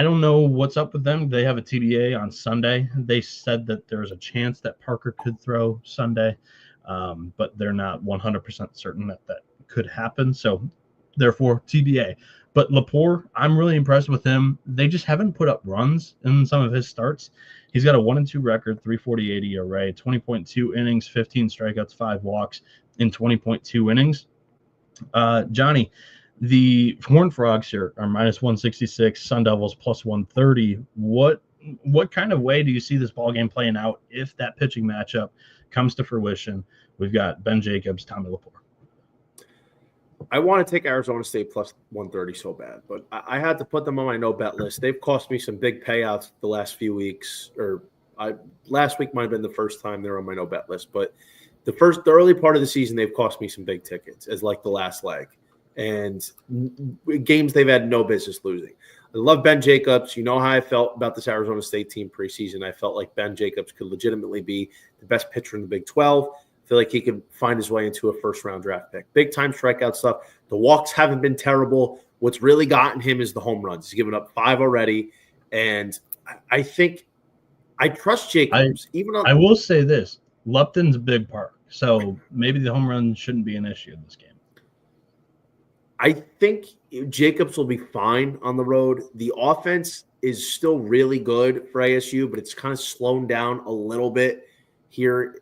don't know what's up with them. They have a TBA on Sunday. They said that there's a chance that Parker could throw Sunday, but they're not 100% certain that that could happen. So, therefore, TBA. But Lepore, I'm really impressed with him. They just haven't put up runs in some of his starts. He's got a 1-2 record, 3.48 ERA, 20.2 innings, 15 strikeouts, 5 walks in 20.2 innings. Johnny, the Horned Frogs here are minus 166, Sun Devils plus 130. What kind of way do you see this ball game playing out if that pitching matchup comes to fruition? We've got Ben Jacobs, Tommy Lepore. I want to take Arizona State plus 130 so bad, but I had to put them on my no-bet list. They've cost me some big payouts the last few weeks, last week might have been the first time they're on my no-bet list, but the early part of the season, they've cost me some big tickets as like the last leg. And games they've had no business losing. I love Ben Jacobs. You know how I felt about this Arizona State team preseason. I felt like Ben Jacobs could legitimately be the best pitcher in the Big 12. I feel like he could find his way into a first-round draft pick. Big-time strikeout stuff. The walks haven't been terrible. What's really gotten him is the home runs. He's given up 5 already. And I think I trust Jacobs. I will say this. Lupton's a big part. So maybe the home run shouldn't be an issue in this game. I think Jacobs will be fine on the road. The offense is still really good for ASU, but it's kind of slowed down a little bit here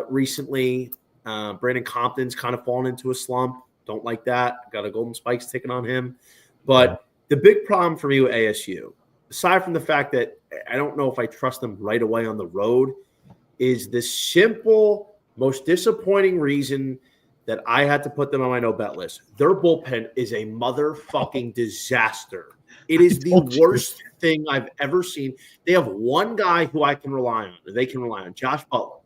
recently. Brandon Compton's kind of fallen into a slump. Don't like that. Got a golden spikes ticket on him. But the big problem for me with ASU, aside from the fact that I don't know if I trust them right away on the road, is the simple, most disappointing reason that I had to put them on my no-bet list. Their bullpen is a motherfucking disaster. It is the worst thing I've ever seen. They have one guy who I can rely on. They can rely on, Josh Butler.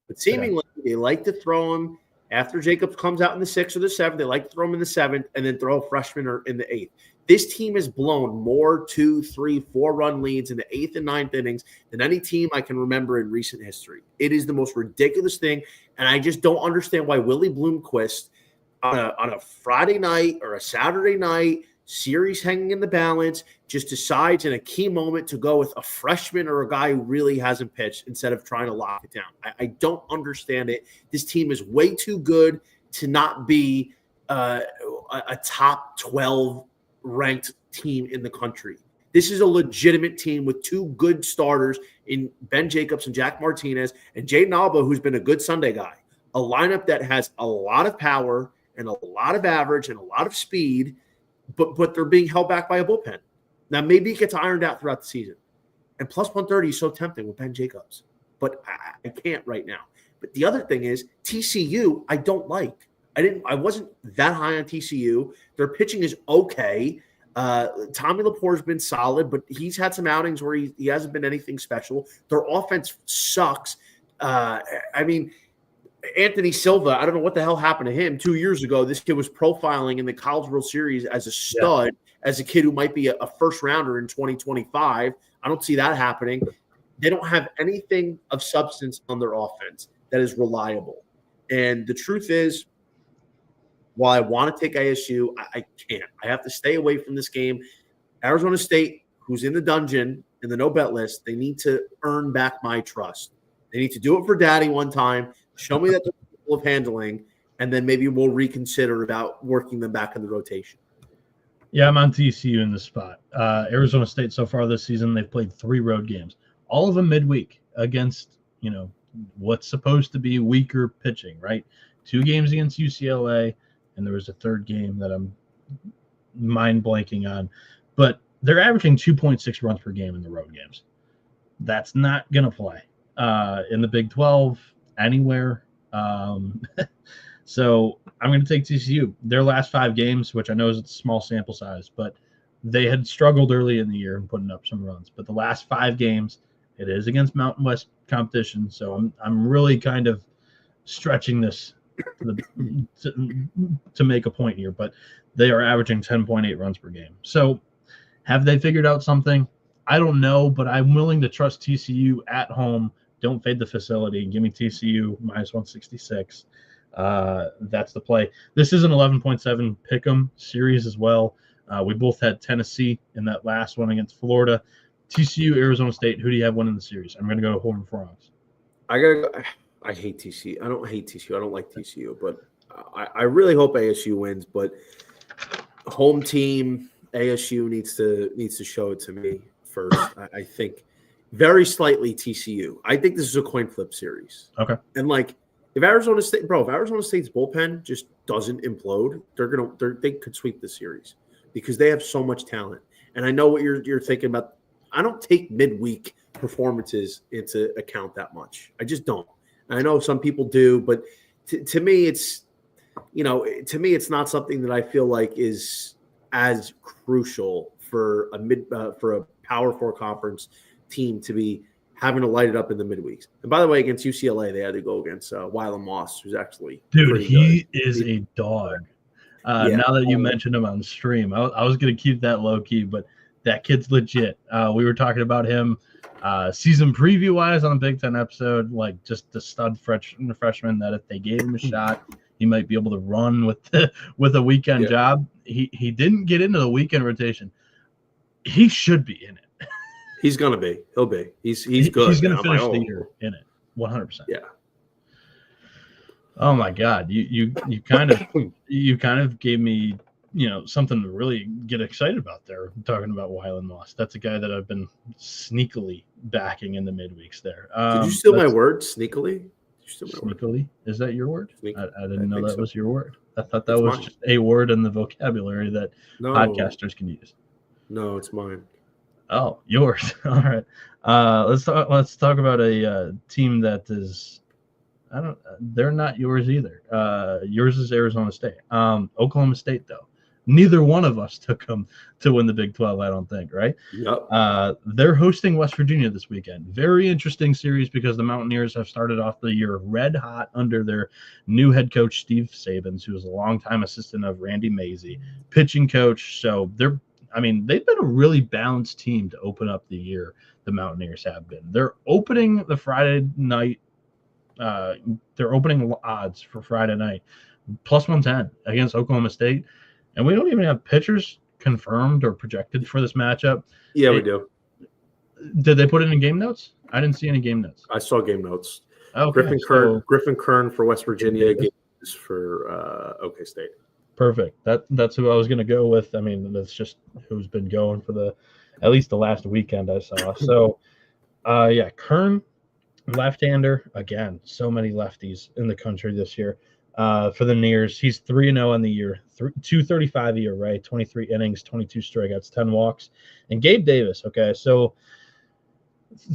But seemingly they like to throw him after Jacobs comes out in the 6th or the 7th. They like to throw him in the 7th and then throw a freshman or in the 8th. This team has blown more 2, 3, 4-run leads in the 8th and 9th innings than any team I can remember in recent history. It is the most ridiculous thing, and I just don't understand why Willie Bloomquist on a Friday night or a Saturday night, series hanging in the balance, just decides in a key moment to go with a freshman or a guy who really hasn't pitched instead of trying to lock it down. I don't understand it. This team is way too good to not be a top 12 ranked team in the country. This is a legitimate team with 2 good starters in Ben Jacobs and Jack Martinez and Jaden Alba, who's been a good Sunday guy. A lineup that has a lot of power and a lot of average and a lot of speed, but they're being held back by a bullpen. Now, maybe it gets ironed out throughout the season. And plus 130 is so tempting with Ben Jacobs, but I can't right now. But the other thing is TCU, I don't like. I wasn't that high on TCU. Their pitching is okay. Tommy Laporte's been solid, but he's had some outings where he hasn't been anything special. Their offense sucks. Anthony Silva, I don't know what the hell happened to him 2 years ago. This kid was profiling in the College World Series as a stud, as a kid who might be a first rounder in 2025. I don't see that happening. They don't have anything of substance on their offense that is reliable. And the truth is, while I want to take ASU, I can't. I have to stay away from this game. Arizona State, who's in the dungeon in the no-bet list, they need to earn back my trust. They need to do it for Daddy one time, show me that they're capable of handling, and then maybe we'll reconsider about working them back in the rotation. Yeah, I'm on TCU in this spot. Arizona State so far this season, they've played 3 road games, all of them midweek against, what's supposed to be weaker pitching, right? 2 games against UCLA, and there was a 3rd game that I'm mind blanking on. But they're averaging 2.6 runs per game in the road games. That's not going to play in the Big 12 anywhere. So I'm going to take TCU. Their last 5 games, which I know is a small sample size, but they had struggled early in the year and putting up some runs. But the last 5 games, it is against Mountain West competition. So I'm really kind of stretching this to make a point here, but they are averaging 10.8 runs per game. So have they figured out something? I don't know, but I'm willing to trust TCU at home. Don't fade the facility. Give me TCU minus 166. That's the play. This is an 11.7 pick'em series as well. We both had Tennessee in that last one against Florida. TCU, Arizona State. Who do you have winning the series? I'm going to go to Horned Frogs. I hate TCU. I don't hate TCU. I don't like TCU, but I really hope ASU wins. But home team ASU needs to show it to me first. I think very slightly TCU. I think this is a coin flip series. Okay. And if Arizona State's bullpen just doesn't implode, they could sweep the series because they have so much talent. And I know what you're thinking about. I don't take midweek performances into account that much. I just don't. I know some people do, but to me, it's not something that I feel like is as crucial for a Power 4 conference team to be having to light it up in the midweeks. And by the way, against UCLA, they had to go against Wyland Moss, who's actually he is a dog. Now that you mentioned him on stream, I was going to keep that low key, but that kid's legit. We were talking about him season preview wise on the Big Ten episode, like just the stud freshman that if they gave him a shot, he might be able to run with a weekend job. He didn't get into the weekend rotation. He should be in it. He's gonna be. He'll be. He's good. He's gonna finish the year in it. 100%. Yeah. Oh my God, you kind of gave me something to really get excited about there. Talking about Wyland Moss, that's a guy that I've been sneakily backing in the midweeks there. Did you steal my word? Sneakily? Sneakily? Is that your word? I didn't know that was your word. I thought that was just a word in the vocabulary that podcasters can use. No, it's mine. Oh, yours. All right. Let's talk about a team that is. They're not yours either. Yours is Arizona State. Oklahoma State, though. Neither one of us took them to win the Big 12, I don't think, right? Yep. They're hosting West Virginia this weekend. Very interesting series because the Mountaineers have started off the year red hot under their new head coach, Steve Sabins, who is a longtime assistant of Randy Mazey, pitching coach. So I mean, they've been a really balanced team to open up the year. The Mountaineers have been. They're opening the Friday night. They're opening odds for Friday night plus 110 against Oklahoma State, and we don't even have pitchers confirmed or projected for this matchup. Yeah, we do. Did they put it in game notes? I didn't see any game notes. I saw game notes. Okay, Griffin Kern for West Virginia, games for OK State. Perfect. That's who I was going to go with. I mean, that's just who's been going for at least the last weekend I saw. So, yeah, Kern, left-hander. Again, so many lefties in the country this year. For the Nears, he's 3-0 on the year, 235 ERA, 23 innings, 22 strikeouts, 10 walks. And Gabe Davis, okay, so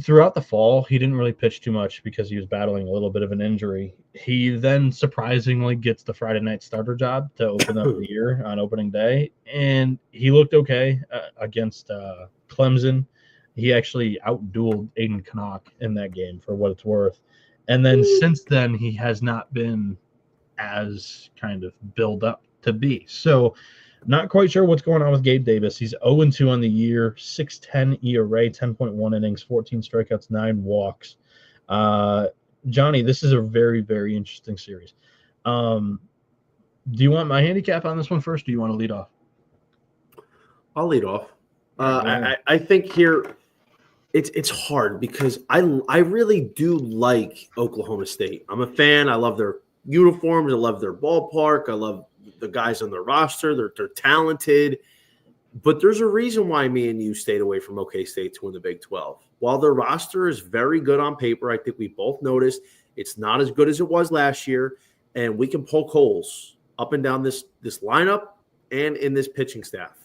throughout the fall, he didn't really pitch too much because he was battling a little bit of an injury. He then surprisingly gets the Friday night starter job to open up the year on opening day, and he looked okay against Clemson. He actually outdueled Aiden Knock in that game for what it's worth. And then since then, he has not been as kind of build up to be. So not quite sure what's going on with Gabe Davis. He's 0-2 on the year, 6.10 ERA, 10.1 innings, 14 strikeouts, 9 walks. Johnny, this is a very, very interesting series. Do you want my handicap on this one first, or do you want to lead off? I'll lead off. I think here it's hard because I really do like Oklahoma State. I'm a fan. I love their uniforms. I love their ballpark. I love the guys on their roster. They're talented. But there's a reason why me and you stayed away from OK State to win the Big 12. While their roster is very good on paper, I think we both noticed it's not as good as it was last year, and we can poke holes up and down this lineup and in this pitching staff.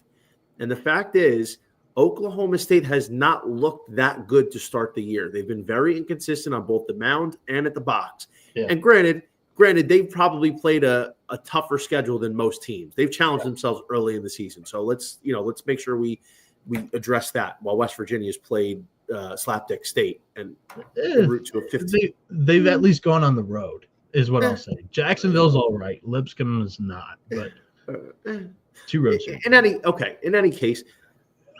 And the fact is, Oklahoma State has not looked that good to start the year. They've been very inconsistent on both the mound and at the box. Yeah. And granted, they've probably played a tougher schedule than most teams. They've challenged themselves early in the season. So let's make sure we address that while West Virginia's played slapdick State and route to a 15. They've at least gone on the road, is what I'll say. Jacksonville's all right. Lipscomb is not, but two roads. In any case,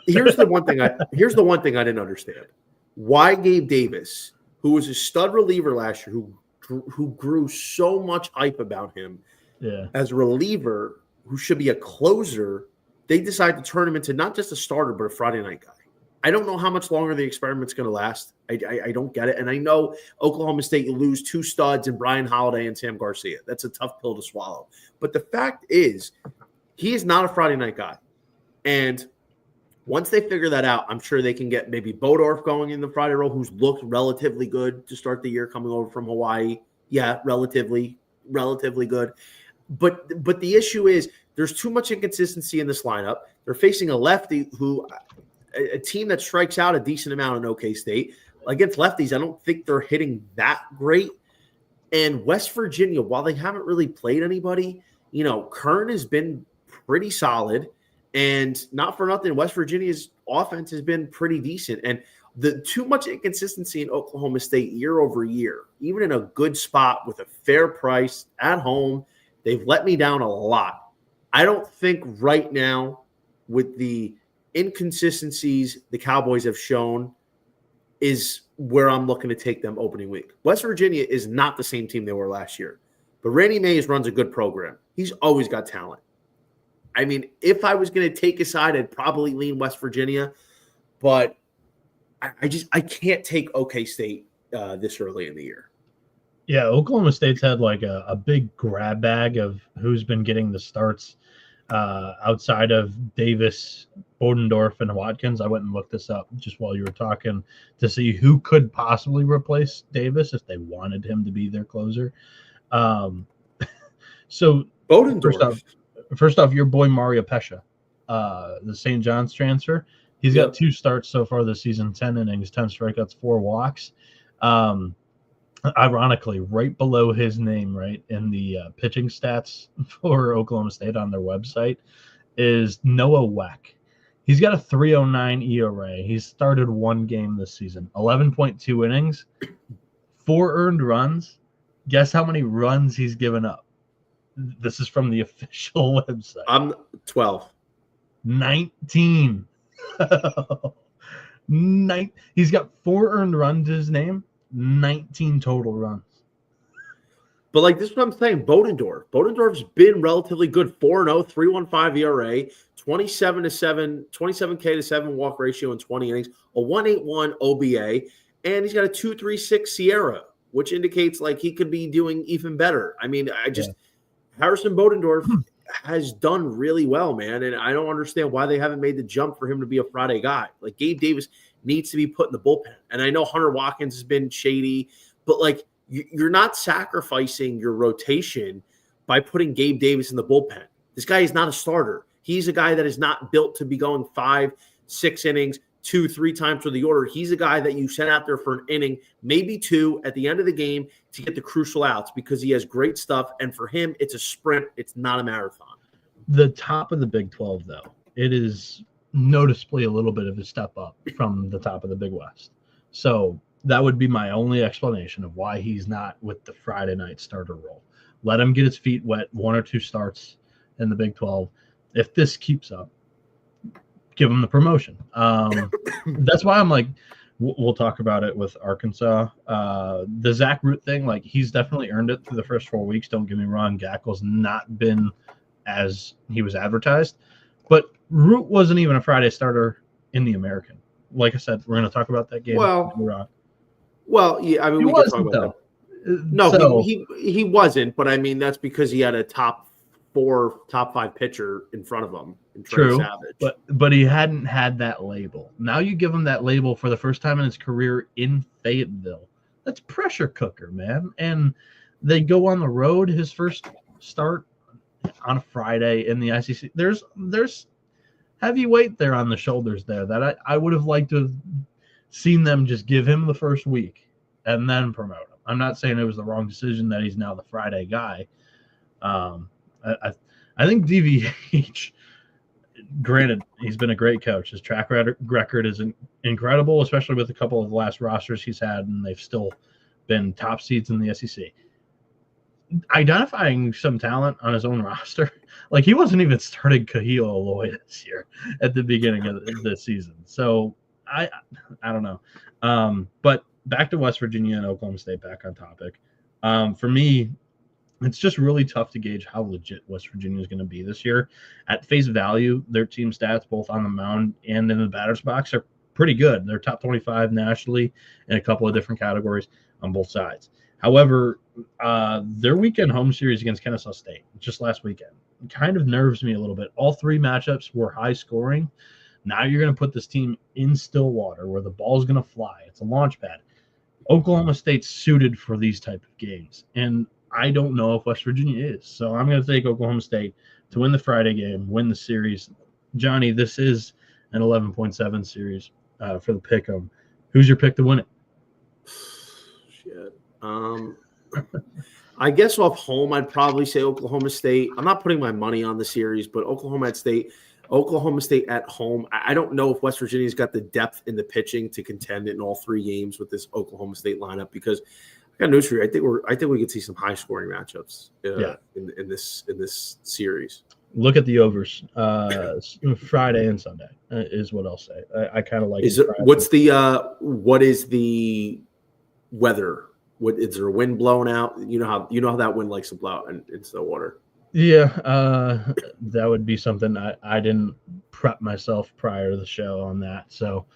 here's the one thing I didn't understand. Why Gabe Davis, who was a stud reliever last year, who grew so much hype about him as a reliever, who should be a closer, they decided to turn him into not just a starter, but a Friday night guy. I don't know how much longer the experiment's going to last. I don't get it. And I know Oklahoma State, you lose two studs in Brian Holiday and Sam Garcia. That's a tough pill to swallow. But the fact is, he is not a Friday night guy. And once they figure that out, I'm sure they can get maybe Bodorf going in the Friday role, who's looked relatively good to start the year coming over from Hawaii. Yeah, relatively good. But the issue is there's too much inconsistency in this lineup. They're facing a lefty a team that strikes out a decent amount in OK State. Against lefties, I don't think they're hitting that great. And West Virginia, while they haven't really played anybody, Kern has been pretty solid. And not for nothing, West Virginia's offense has been pretty decent. And the too much inconsistency in Oklahoma State year over year, even in a good spot with a fair price at home, they've let me down a lot. I don't think right now, with the inconsistencies the Cowboys have shown, is where I'm looking to take them opening week. West Virginia is not the same team they were last year. But Randy Mays runs a good program. He's always got talent. I mean, if I was going to take a side, I'd probably lean West Virginia, but I can't take OK State this early in the year. Yeah, Oklahoma State's had like a big grab bag of who's been getting the starts outside of Davis, Bodendorf, and Watkins. I went and looked this up just while you were talking to see who could possibly replace Davis if they wanted him to be their closer. So Bodendorf. First off, your boy Mario Pesce, the St. John's transfer. He's got 2 starts so far this season, 10 innings, 10 strikeouts, 4 walks. Ironically, right below his name, right in the pitching stats for Oklahoma State on their website, is Noah Weck. He's got a 3.09 ERA. He's started 1 game this season, 11.2 innings, 4 earned runs. Guess how many runs he's given up? This is from the official website. I'm 12. 19. He's got 4 earned runs to his name, 19 total runs. But like this is what I'm saying, Bodendorf's been relatively good. 4-0, 3.15 ERA, 27K to 7 walk ratio in 20 innings, a 1.81 OBA, and he's got a 2.36 Sierra, which indicates like he could be doing even better. I mean, Harrison Bodendorf has done really well, man, and I don't understand why they haven't made the jump for him to be a Friday guy. Like Gabe Davis needs to be put in the bullpen, and I know Hunter Watkins has been shady, but like you're not sacrificing your rotation by putting Gabe Davis in the bullpen. This guy is not a starter. He's a guy that is not built to be going 5-6 innings, 2-3 times through the order. He's a guy that you send out there for an inning, maybe 2 at the end of the game to get the crucial outs because he has great stuff. And for him, it's a sprint. It's not a marathon. The top of the Big 12, though, it is noticeably a little bit of a step up from the top of the Big West. So that would be my only explanation of why he's not with the Friday night starter role. Let him get his feet wet, 1 or 2 starts in the Big 12. If this keeps up, give him the promotion. That's why I'm like, we'll talk about it with Arkansas. The Zach Root thing, like he's definitely earned it through the first 4 weeks. Don't get me wrong. Gackel's not been as he was advertised, but Root wasn't even a Friday starter in the American. Like I said, we're going to talk about that game. Well, yeah, I mean, we can talk about that. No, he wasn't, but I mean, that's because he had a top 5 pitcher in front of him in Trey Savage. But he hadn't had that label. Now you give him that label for the first time in his career in Fayetteville. That's pressure cooker, man. And they go on the road, his first start on a Friday in the ICC. There's heavy weight there on the shoulders there that I would have liked to have seen them just give him the first week and then promote him. I'm not saying it was the wrong decision that he's now the Friday guy. I think DVH, granted, he's been a great coach. His track record is incredible, especially with a couple of the last rosters he's had, and they've still been top seeds in the SEC. Identifying some talent on his own roster, like he wasn't even starting Kahil Aloy this year at the beginning of the season. So I don't know. But back to West Virginia and Oklahoma State, back on topic. For me, it's just really tough to gauge how legit West Virginia is going to be this year. At face value, their team stats, both on the mound and in the batter's box, are pretty good. They're top 25 nationally in a couple of different categories on both sides. However, their weekend home series against Kennesaw State, just last weekend, kind of nerves me a little bit. All 3 matchups were high scoring. Now you're going to put this team in Stillwater where the ball's going to fly. It's a launch pad. Oklahoma State's suited for these type of games. And I don't know if West Virginia is. So I'm going to take Oklahoma State to win the Friday game, win the series. Johnny, this is an 11.7 series for the pick'em. Who's your pick to win it? Shit. I guess off home, I'd probably say Oklahoma State. I'm not putting my money on the series, but Oklahoma State at home. I don't know if West Virginia's got the depth in the pitching to contend in all 3 games with this Oklahoma State lineup because I got news for you. I think we could see some high scoring matchups in this series. Look at the overs. Friday and Sunday is what I'll say. I kind of like. What is the weather? What is there a wind blowing out? You know how that wind likes to blow out in Stillwater. Yeah, that would be something I didn't prep myself prior to the show on that. So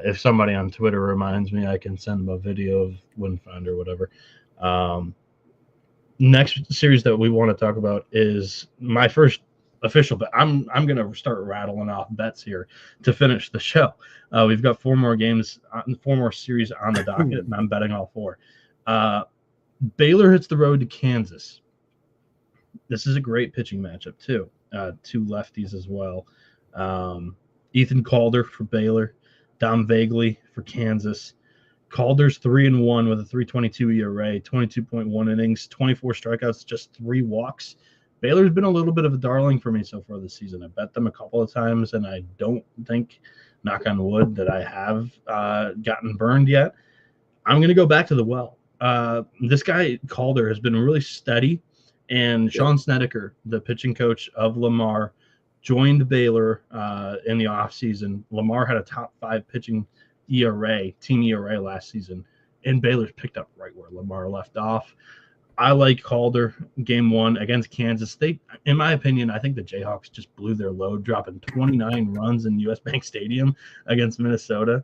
if somebody on Twitter reminds me, I can send them a video of Windfinder or whatever. Next series that we want to talk about is my first official bet. I'm going to start rattling off bets here to finish the show. We've got 4 more games, 4 more series on the docket, and I'm betting all 4. Baylor hits the road to Kansas. This is a great pitching matchup, too. 2 lefties as well. Ethan Calder for Baylor, Dom Vagley for Kansas. Calder's 3-1 with a 3.22 ERA, 22.1 innings, 24 strikeouts, just 3 walks. Baylor's been a little bit of a darling for me so far this season. I bet them a couple of times, and I don't think, knock on wood, that I have gotten burned yet. I'm going to go back to the well. This guy, Calder, has been really steady, and Sean Snedeker, the pitching coach of Lamar, joined Baylor in the offseason. Lamar had a top 5 pitching team ERA last season, and Baylor's picked up right where Lamar left off. I like Calder game 1 against Kansas State. In my opinion, I think the Jayhawks just blew their load, dropping 29 runs in US Bank Stadium against Minnesota.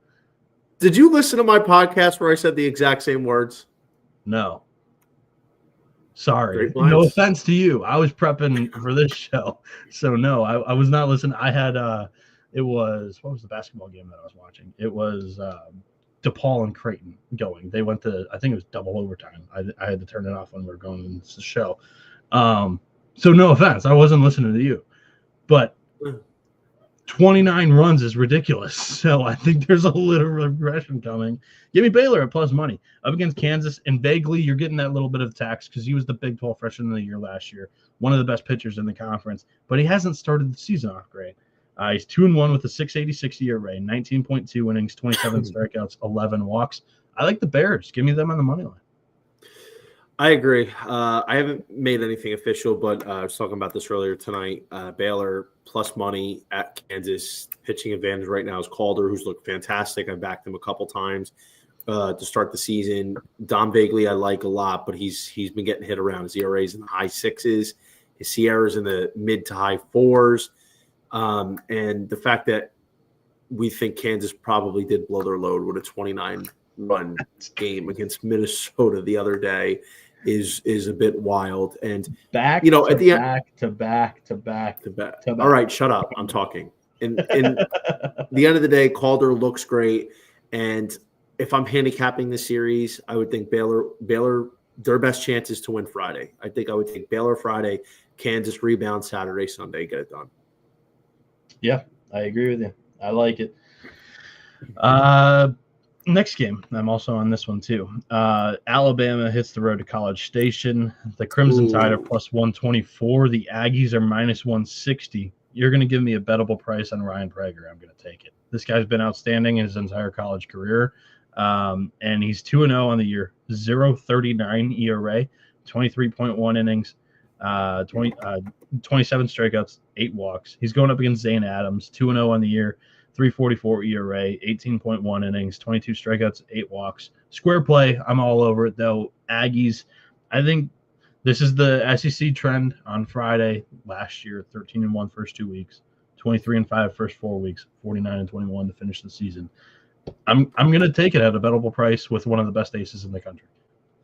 Did you listen to my podcast where I said the exact same words? No. Sorry. No offense to you. I was prepping for this show. So, no, I was not listening. I had it was – what was the basketball game that I was watching? It was DePaul and Creighton going. They went to – I think it was double overtime. I had to turn it off when we were going into the show. So, no offense. I wasn't listening to you. But 29 runs is ridiculous. So, I think there's a little regression coming. Give me Baylor at plus money. Up against Kansas, and vaguely you're getting that little bit of tax because he was the Big 12 freshman of the year last year, one of the best pitchers in the conference, but he hasn't started the season off great. He's 2-1 with a 6.86 ERA, 19.2 innings, 27 strikeouts, 11 walks. I like the Bears. Give me them on the money line. I agree. I haven't made anything official, but I was talking about this earlier tonight. Baylor plus money at Kansas. Pitching advantage right now is Calder, who's looked fantastic. I backed him a couple times to start the season. Dom Vagley I like a lot, but he's been getting hit around. His ERA's in the high 6s. His Sierra's in the mid to high 4s. And the fact that we think Kansas probably did blow their load with a 29-run game against Minnesota the other day is a bit wild. And back to back. All right, shut up. I'm talking. In the end of the day, Calder looks great. And if I'm handicapping the series, I would think Baylor, their best chance is to win Friday. I think I would take Baylor Friday, Kansas rebound Saturday, Sunday, get it done. Yeah, I agree with you. I like it. Next game, I'm also on this one too. Alabama hits the road to College Station. The Crimson Tide are plus 124. The Aggies are minus 160. You're going to give me a bettable price on Ryan Prager. I'm going to take it. This guy's been outstanding in his entire college career. And he's 2-0 on the year, 0.39 ERA, 23.1 innings, 27 strikeouts, 8 walks. He's going up against Zane Adams, 2-0 on the year, 3.44 ERA, 18.1 innings, 22 strikeouts, 8 walks. Square play, I'm all over it, though. Aggies, I think this is the SEC trend on Friday last year, 13-1 first 2 weeks, 23-5 first 4 weeks, 49-21 to finish the season. I'm going to take it at a bettable price with one of the best aces in the country,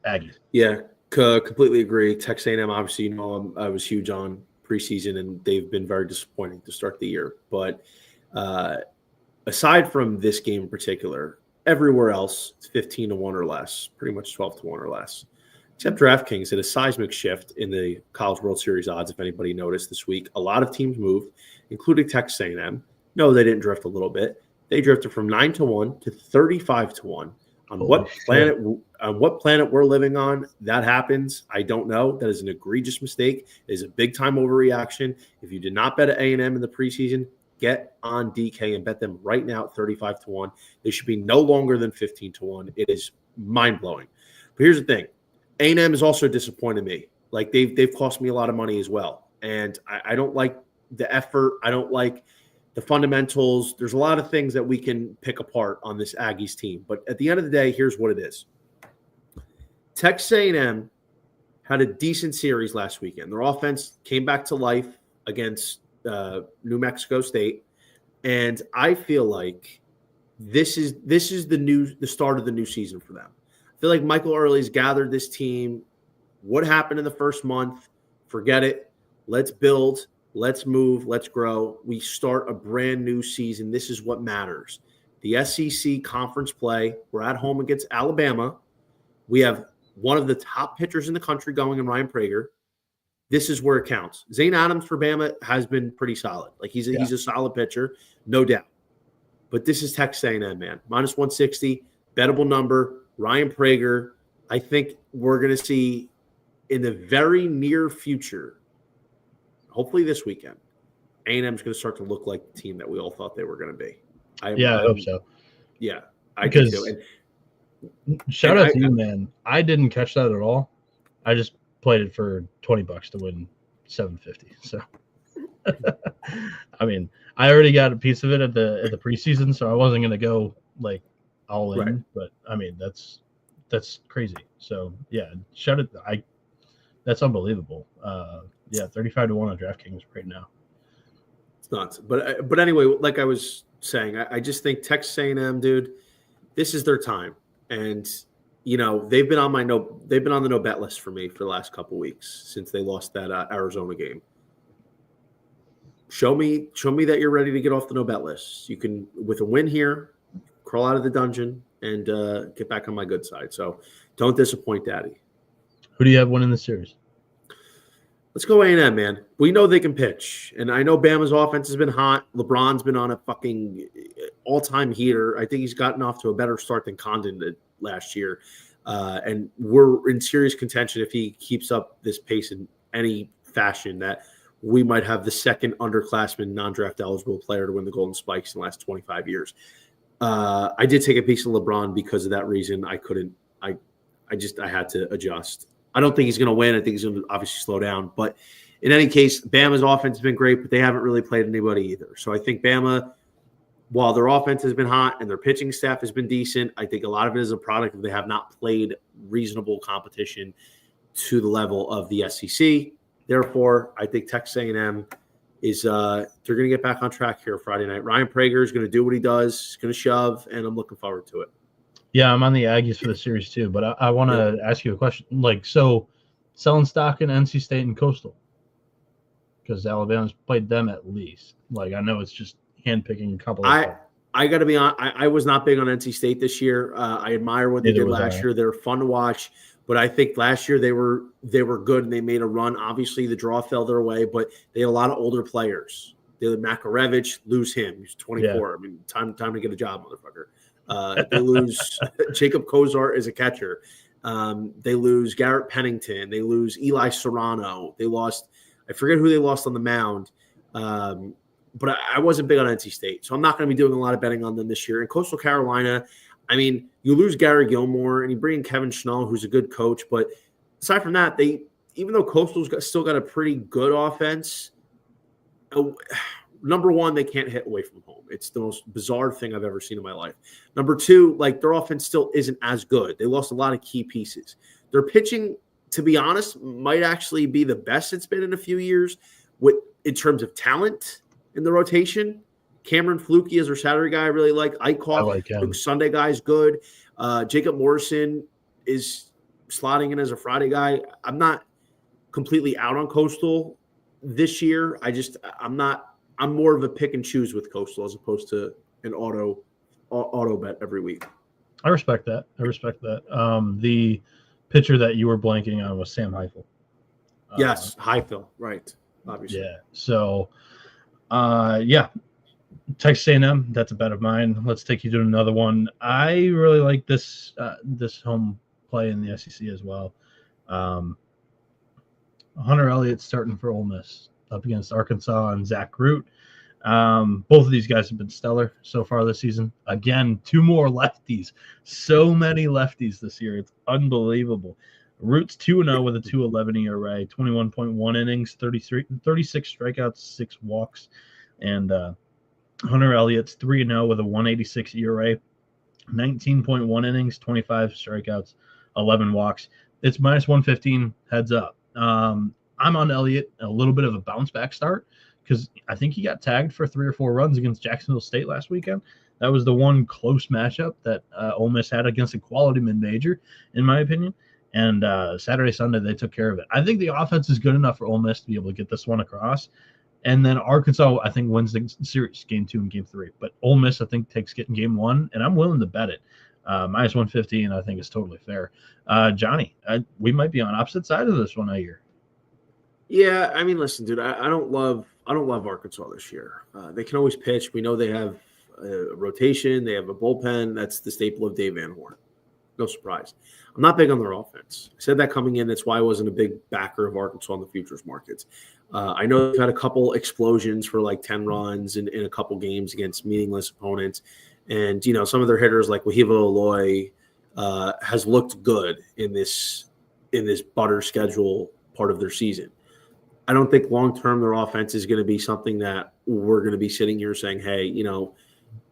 Aggies. Yeah, completely agree. Texas A&M, obviously, I was huge on preseason, and they've been very disappointing to start the year. But aside from this game in particular, everywhere else, it's 15-1 or less, pretty much 12-1 or less. Except DraftKings did a seismic shift in the College World Series odds, if anybody noticed this week. A lot of teams moved, including Texas A&M. No, they didn't drift a little bit. They drifted from 9-1 to 35-1. On what planet we're living on, that happens. I don't know. That is an egregious mistake. It is a big-time overreaction. If you did not bet at A&M in the preseason, get on DK and bet them right now at 35-1. They should be no longer than 15-1. It is mind-blowing. But here's the thing. A&M has also disappointed me. Like, they've cost me a lot of money as well. And I don't like the effort. I don't like the fundamentals. There's a lot of things that we can pick apart on this Aggies team. But at the end of the day, here's what it is. Texas A&M had a decent series last weekend. Their offense came back to life against New Mexico State. And I feel like this is the start of the new season for them. I feel like Michael Early's gathered this team. What happened in the first month? Forget it. Let's build. Let's move. Let's grow. We start a brand new season. This is what matters. The SEC conference play. We're at home against Alabama. We have one of the top pitchers in the country going in Ryan Prager. This is where it counts. Zane Adams for Bama has been pretty solid. Like he's a solid pitcher, no doubt. But this is Texas A&M, man. Minus 160, bettable number. Ryan Prager. I think we're going to see in the very near future, hopefully this weekend, A&M is going to start to look like the team that we all thought they were going to be. I hope so. Yeah, I do too. Shout out to you, man. I didn't catch that at all. I just played it for $20 to win $750. So I mean, I already got a piece of it at the preseason, so I wasn't gonna go like all in. Right. But I mean, that's crazy. So yeah, shut it. That's unbelievable. Yeah, 35-1 on DraftKings right now. It's nuts. But anyway, like I was saying, I just think Texas A&M, dude, this is their time, and they've been on the no bet list for me for the last couple weeks since they lost that Arizona game. Show me that you're ready to get off the no bet list. You can, with a win here, crawl out of the dungeon and get back on my good side. So don't disappoint, Daddy. Who do you have winning the series? Let's go A&M, man. We know they can pitch. And I know Bama's offense has been hot. LeBron's been on a fucking all-time heater. I think he's gotten off to a better start than Condon did last year. And we're in serious contention if he keeps up this pace in any fashion that we might have the second underclassman non-draft eligible player to win the Golden Spikes in the last 25 years. I did take a piece of LeBron because of that reason. I had to adjust. I don't think he's going to win. I think he's going to obviously slow down. But in any case, Bama's offense has been great, but they haven't really played anybody either. So I think Bama, while their offense has been hot and their pitching staff has been decent, I think a lot of it is a product of they have not played reasonable competition to the level of the SEC. Therefore, I think Texas A&M is they're going to get back on track here Friday night. Ryan Prager is going to do what he does. He's going to shove, and I'm looking forward to it. Yeah, I'm on the Aggies for the series too, but I want to ask you a question. Like, so selling stock in NC State and Coastal because Alabama's played them at least. Like, I know it's just handpicking a couple of them. I got to be honest, I was not big on NC State this year. I admire what they did last year. They were fun to watch, but I think last year they were good and they made a run. Obviously, the draw fell their way, but they had a lot of older players. They had Makarevich, lose him. He's 24. Yeah. I mean, time to get a job, motherfucker. They lose Jacob Kozart as a catcher. They lose Garrett Pennington. They lose Eli Serrano. They lost – I forget who they lost on the mound. But I wasn't big on NC State, so I'm not going to be doing a lot of betting on them this year. And Coastal Carolina, I mean, you lose Gary Gilmore and you bring in Kevin Schnall, who's a good coach. But aside from that, even though Coastal's still got a pretty good offense, number one, they can't hit away from home. It's the most bizarre thing I've ever seen in my life. Number two, like their offense still isn't as good. They lost a lot of key pieces. Their pitching, to be honest, might actually be the best it's been in a few years in terms of talent in the rotation. Cameron Flukie is their Saturday guy. I really like. Eichhoff, Sunday guy is good. Jacob Morrison is slotting in as a Friday guy. I'm not completely out on Coastal this year. I'm more of a pick and choose with Coastal as opposed to an auto bet every week. I respect that. The pitcher that you were blanking on was Sam Heifel. Yes, Heifel, right. Obviously. Yeah. So, Texas A&M, that's a bet of mine. Let's take you to another one. I really like this home play in the SEC as well. Hunter Elliott starting for Ole Miss up against Arkansas and Zach Root. Both of these guys have been stellar so far this season. Again, two more lefties. So many lefties this year. It's unbelievable. Root's 2-0 with a 2.11 ERA, 21.1 innings, 36 strikeouts, 6 walks. And Hunter Elliott's 3-0 with a 1.86 ERA, 19.1 innings, 25 strikeouts, 11 walks. It's minus 115, heads up. I'm on Elliott, a little bit of a bounce back start because I think he got tagged for 3 or 4 runs against Jacksonville State last weekend. That was the one close matchup that Ole Miss had against a quality mid-major, in my opinion. And Saturday, Sunday, they took care of it. I think the offense is good enough for Ole Miss to be able to get this one across. And then Arkansas, I think, wins the series, game 2 and game 3. But Ole Miss, I think, takes getting game 1, and I'm willing to bet it. Minus 115, I think, is totally fair. Johnny, we might be on opposite side of this one, I hear. Yeah, I mean, listen, dude, I don't love Arkansas this year. They can always pitch. We know they have a rotation. They have a bullpen. That's the staple of Dave Van Horn. No surprise. I'm not big on their offense. I said that coming in. That's why I wasn't a big backer of Arkansas in the futures markets. I know they've had a couple explosions for like 10 runs in a couple games against meaningless opponents. And, some of their hitters like Wahiva Aloy has looked good in this butter schedule part of their season. I don't think long-term their offense is going to be something that we're going to be sitting here saying, hey,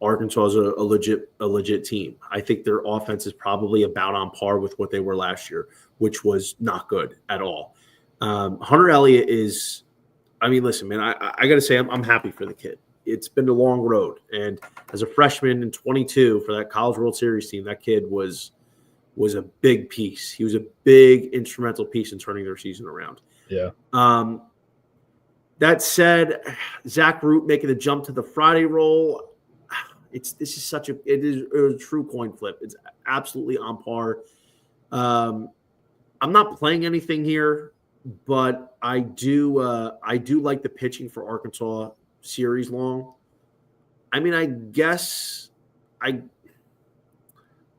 Arkansas is a legit team. I think their offense is probably about on par with what they were last year, which was not good at all. Hunter Elliott is – listen, man, I got to say I'm happy for the kid. It's been a long road. And as a freshman in 22 for that College World Series team, that kid was a big piece. He was a big instrumental piece in turning their season around. Yeah. That said, Zach Root making the jump to the Friday role, it is a true coin flip. It's absolutely on par. I'm not playing anything here, but I do like the pitching for Arkansas series long. I guess I'm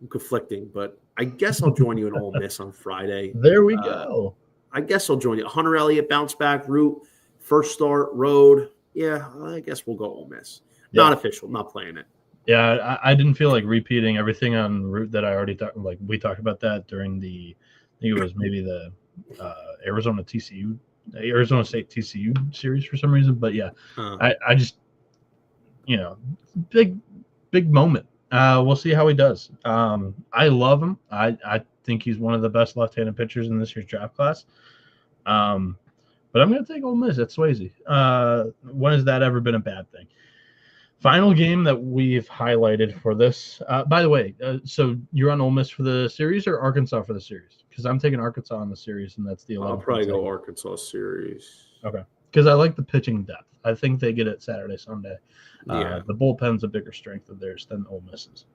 conflicting, but I guess I'll join you in Ole Miss on Friday. There we go. I guess I'll join you. Hunter Elliott, bounce back, Root, first start, road. Yeah, I guess we'll go Ole Miss. Yeah. Not official, not playing it. Yeah, I didn't feel like repeating everything on Root that I already talked. Like we talked about that during I think it was maybe the Arizona State TCU series for some reason. But yeah, I just big moment. We'll see how he does. I love him. I think he's one of the best left-handed pitchers in this year's draft class. But I'm going to take Ole Miss at Swayze. When has that ever been a bad thing? Final game that we've highlighted for this. By the way, so you're on Ole Miss for the series or Arkansas for the series? Because I'm taking Arkansas on the series, and that's the 11th. I'll probably go Arkansas series. Okay. Because I like the pitching depth. I think they get it Saturday, Sunday. Yeah. The bullpen's a bigger strength of theirs than Ole Miss's.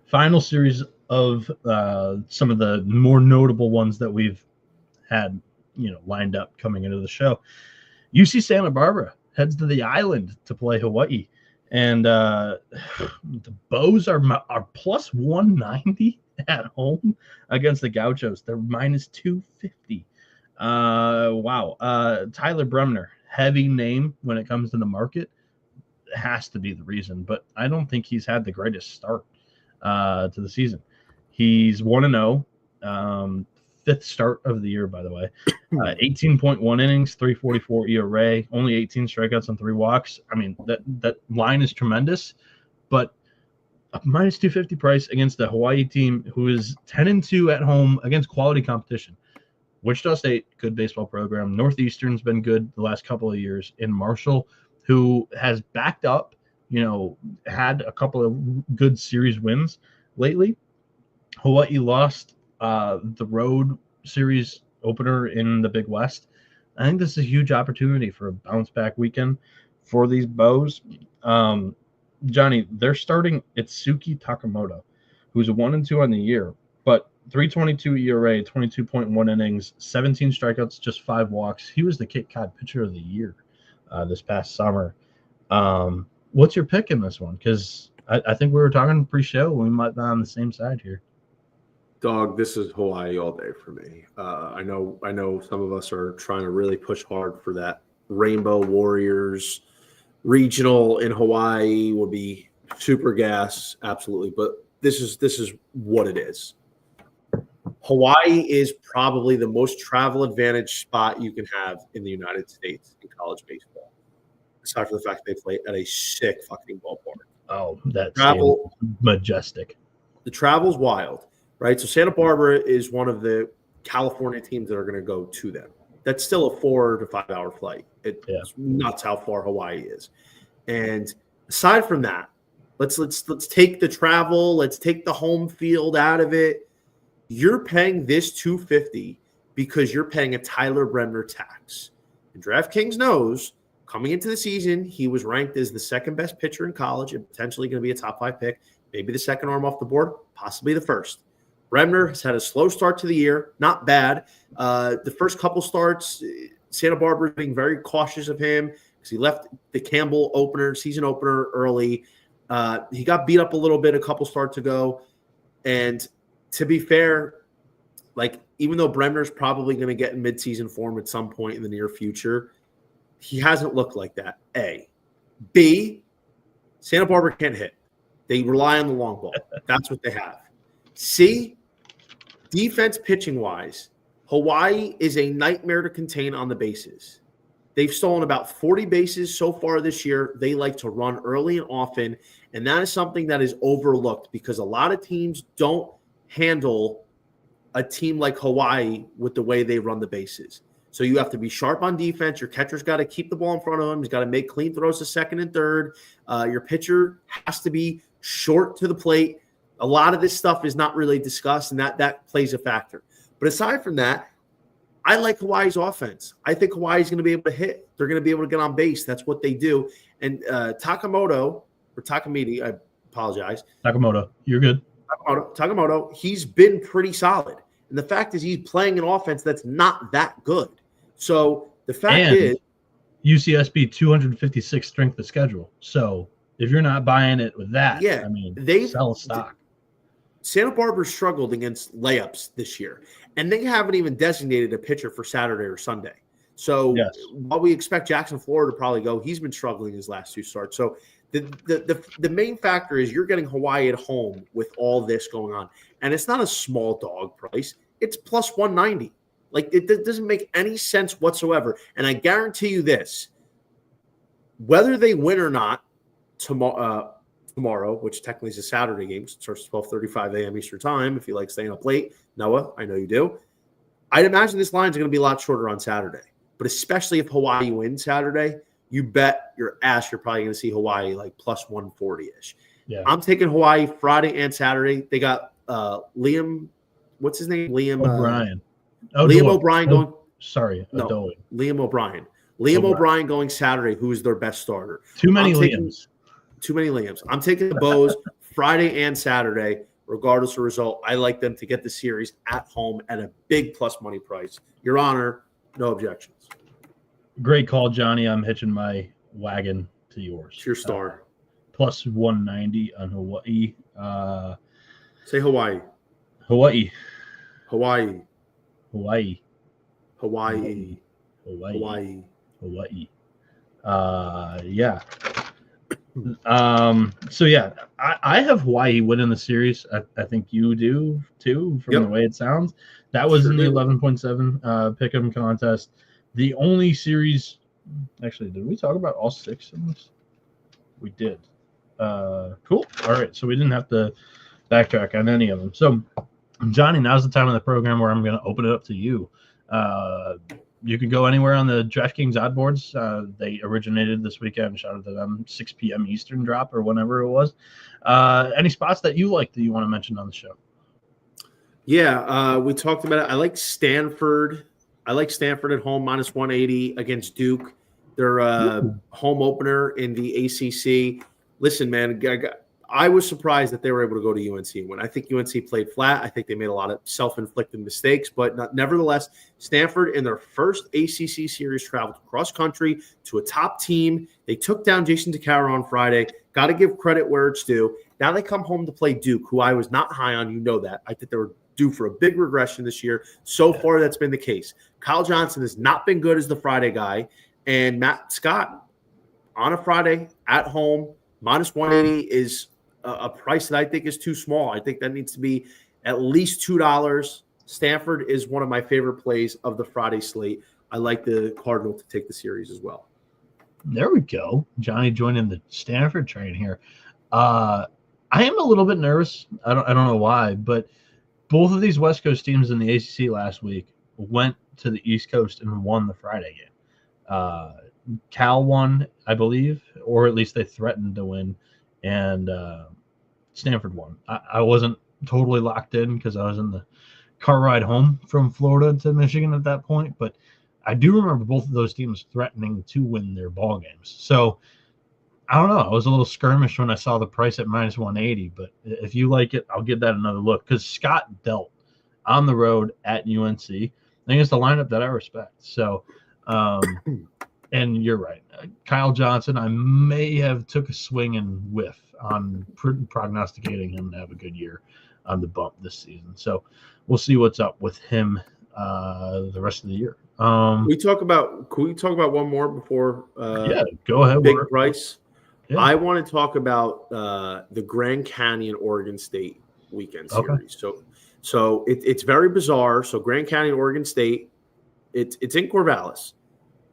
Final series of some of the more notable ones that we've had, lined up coming into the show. UC Santa Barbara heads to the island to play Hawaii, and the Bows are plus 190 at home against the Gauchos. They're minus 250. Wow. Tyler Bremner, heavy name when it comes to the market, has to be the reason, but I don't think he's had the greatest start to the season. He's 1-0, fifth start of the year, by the way. 18.1 innings, 3.44 ERA, only 18 strikeouts and 3 walks. That line is tremendous, but a minus 250 price against the Hawaii team who is 10-2 at home against quality competition. Wichita State, good baseball program. Northeastern's been good the last couple of years. In Marshall, who has backed up, had a couple of good series wins lately. Hawaii lost the road series opener in the Big West. I think this is a huge opportunity for a bounce back weekend for these Bows. Johnny, they're starting Itsuki Takamoto, who's a 1-2 on the year, but 3.22 ERA, 22.1 innings, 17 strikeouts, just 5 walks. He was the Cape Cod Pitcher of the Year this past summer. What's your pick in this one? Because I think we were talking pre-show. We might be on the same side here. Dog, this is Hawaii all day for me. I know some of us are trying to really push hard for that Rainbow Warriors regional in Hawaii will be super gas, absolutely. But this is what it is. Hawaii is probably the most travel advantage spot you can have in the United States in college baseball. Aside from the fact they play at a sick fucking ballpark. Oh, that travel majestic. The travel's wild, right? So Santa Barbara is one of the California teams that are going to go to them. That's still a 4 to 5 hour flight. It's nuts how far Hawaii is. And aside from that, let's take the travel, let's take the home field out of it. You're paying this $250 because you're paying a Tyler Bremner tax. And DraftKings knows coming into the season, he was ranked as the second best pitcher in college and potentially going to be a top 5 pick, maybe the second arm off the board, possibly the first. Bremner has had a slow start to the year, not bad. The first couple starts, Santa Barbara is being very cautious of him because he left the Campbell season opener early. He got beat up a little bit a couple starts ago. And to be fair, even though Bremner's probably going to get in midseason form at some point in the near future, he hasn't looked like that, A. B, Santa Barbara can't hit. They rely on the long ball. That's what they have. C, defense pitching-wise, Hawaii is a nightmare to contain on the bases. They've stolen about 40 bases so far this year. They like to run early and often, and that is something that is overlooked because a lot of teams don't handle a team like Hawaii with the way they run the bases. So you have to be sharp on defense. Your catcher's got to keep the ball in front of him. He's got to make clean throws to second and third. Your pitcher has to be short to the plate. A lot of this stuff is not really discussed, and that plays a factor. But aside from that, I like Hawaii's offense. I think Hawaii's going to be able to hit. They're going to be able to get on base. That's what they do. And Takamiti, I apologize. Nakamoto, you're good. Takamito, he's been pretty solid. And the fact is he's playing an offense that's not that good. So the fact is UCSB 256 strength of schedule. So if you're not buying it with that, I mean, they sell stock. Santa Barbara struggled against layups this year, and they haven't even designated a pitcher for Saturday or Sunday. So while we expect Jackson Florida to probably go, he's been struggling his last two starts. So the main factor is you're getting Hawaii at home with all this going on, and it's not a small dog price. It's plus 190. Like it doesn't make any sense whatsoever. And I guarantee you this: whether they win or not tomorrow, which technically is a Saturday game, so it starts at 12:35 a.m. Eastern time. If you like staying up late, Noah, I know you do. I'd imagine this line is going to be a lot shorter on Saturday. But especially if Hawaii wins Saturday, you bet your ass you're probably going to see Hawaii like plus 140-ish. Yeah. I'm taking Hawaii Friday and Saturday. They got Liam, what's his name? Liam O'Brien. Liam O'Brien going. Liam O'Brien. Liam O'Brien going Saturday, who is their best starter. Too many Liams. I'm taking the Bows Friday and Saturday, regardless of result. I like them to get the series at home at a big plus money price. Your Honor, no objections. Great call, Johnny. I'm hitching my wagon to yours. It's your star. Plus 190 on Hawaii. Say Hawaii. Hawaii. Hawaii. Hawaii. Hawaii. Hawaii. Hawaii. Yeah. So yeah, I have Hawaii winning the series. I think you do too, from the way it sounds. That was in the 11.7 pick'em contest. The only series, actually, did we talk about all six in this? We did. Cool. All right, so we didn't have to backtrack on any of them. So, Johnny, now's the time of the program where I'm going to open it up to you. You can go anywhere on the DraftKings odd boards. They originated this weekend. Shout out to them. 6 p.m. Eastern drop or whenever it was. Any spots that you like that you want to mention on the show? Yeah, we talked about it. I like Stanford. I like Stanford at home minus 180 against Duke. Their home opener in the ACC. Listen, man, I was surprised that they were able to go to UNC and win. I think UNC played flat. I think they made a lot of self-inflicted mistakes, but nevertheless, Stanford in their first ACC series traveled cross country to a top team. They took down Jason DeCaro on Friday. Got to give credit where it's due. Now they come home to play Duke, who I was not high on. You know that. I think they were due for a big regression this year. So far, that's been the case. Kyle Johnson has not been good as the Friday guy, and Matt Scott on a Friday at home minus 180 is a price that I think is too small. I think that needs to be at least $2. Stanford is one of my favorite plays of the Friday slate. I like the Cardinal to take the series as well. There we go. Johnny joining the Stanford train here. I am a little bit nervous. I don't know why, but both of these West Coast teams in the ACC last week went to the East Coast and won the Friday game. Cal won, I believe, or at least they threatened to win, and Stanford won. I wasn't totally locked in because I was in the car ride home from Florida to Michigan at that point, but I do remember both of those teams threatening to win their ball games. So I don't know. I was a little skirmish when I saw the price at minus 180, but if you like it, I'll give that another look because Scott dealt on the road at UNC. I think it's the lineup that I respect. So, and you're right. Kyle Johnson, I may have took a swing and whiff on prognosticating him to have a good year on the bump this season. So we'll see what's up with him the rest of the year. Can we talk about one more before go ahead. Big price. Yeah. I want to talk about the Grand Canyon, Oregon State weekend Okay. series. So it's very bizarre. So Grand County and Oregon State, it's in Corvallis.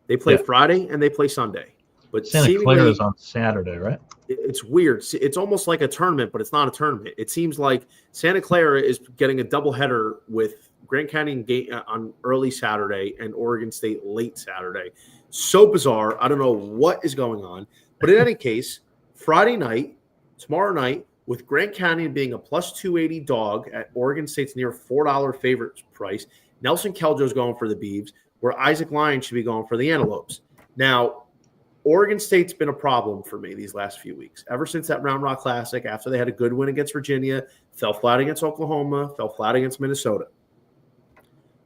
They play Friday and they play Sunday. But Santa Clara is on Saturday, right? It's weird. It's almost like a tournament, but it's not a tournament. It seems like Santa Clara is getting a doubleheader with Grand County on early Saturday and Oregon State late Saturday. So bizarre. I don't know what is going on. But in any case, Friday night, tomorrow night, with Grand County being a plus 280 dog at Oregon State's near $4 favorite price, Nelson Keljo's going for the Beavs, where Isaac Lyon should be going for the Antelopes. Now, Oregon State's been a problem for me these last few weeks. Ever since that Round Rock Classic, after they had a good win against Virginia, fell flat against Oklahoma, fell flat against Minnesota.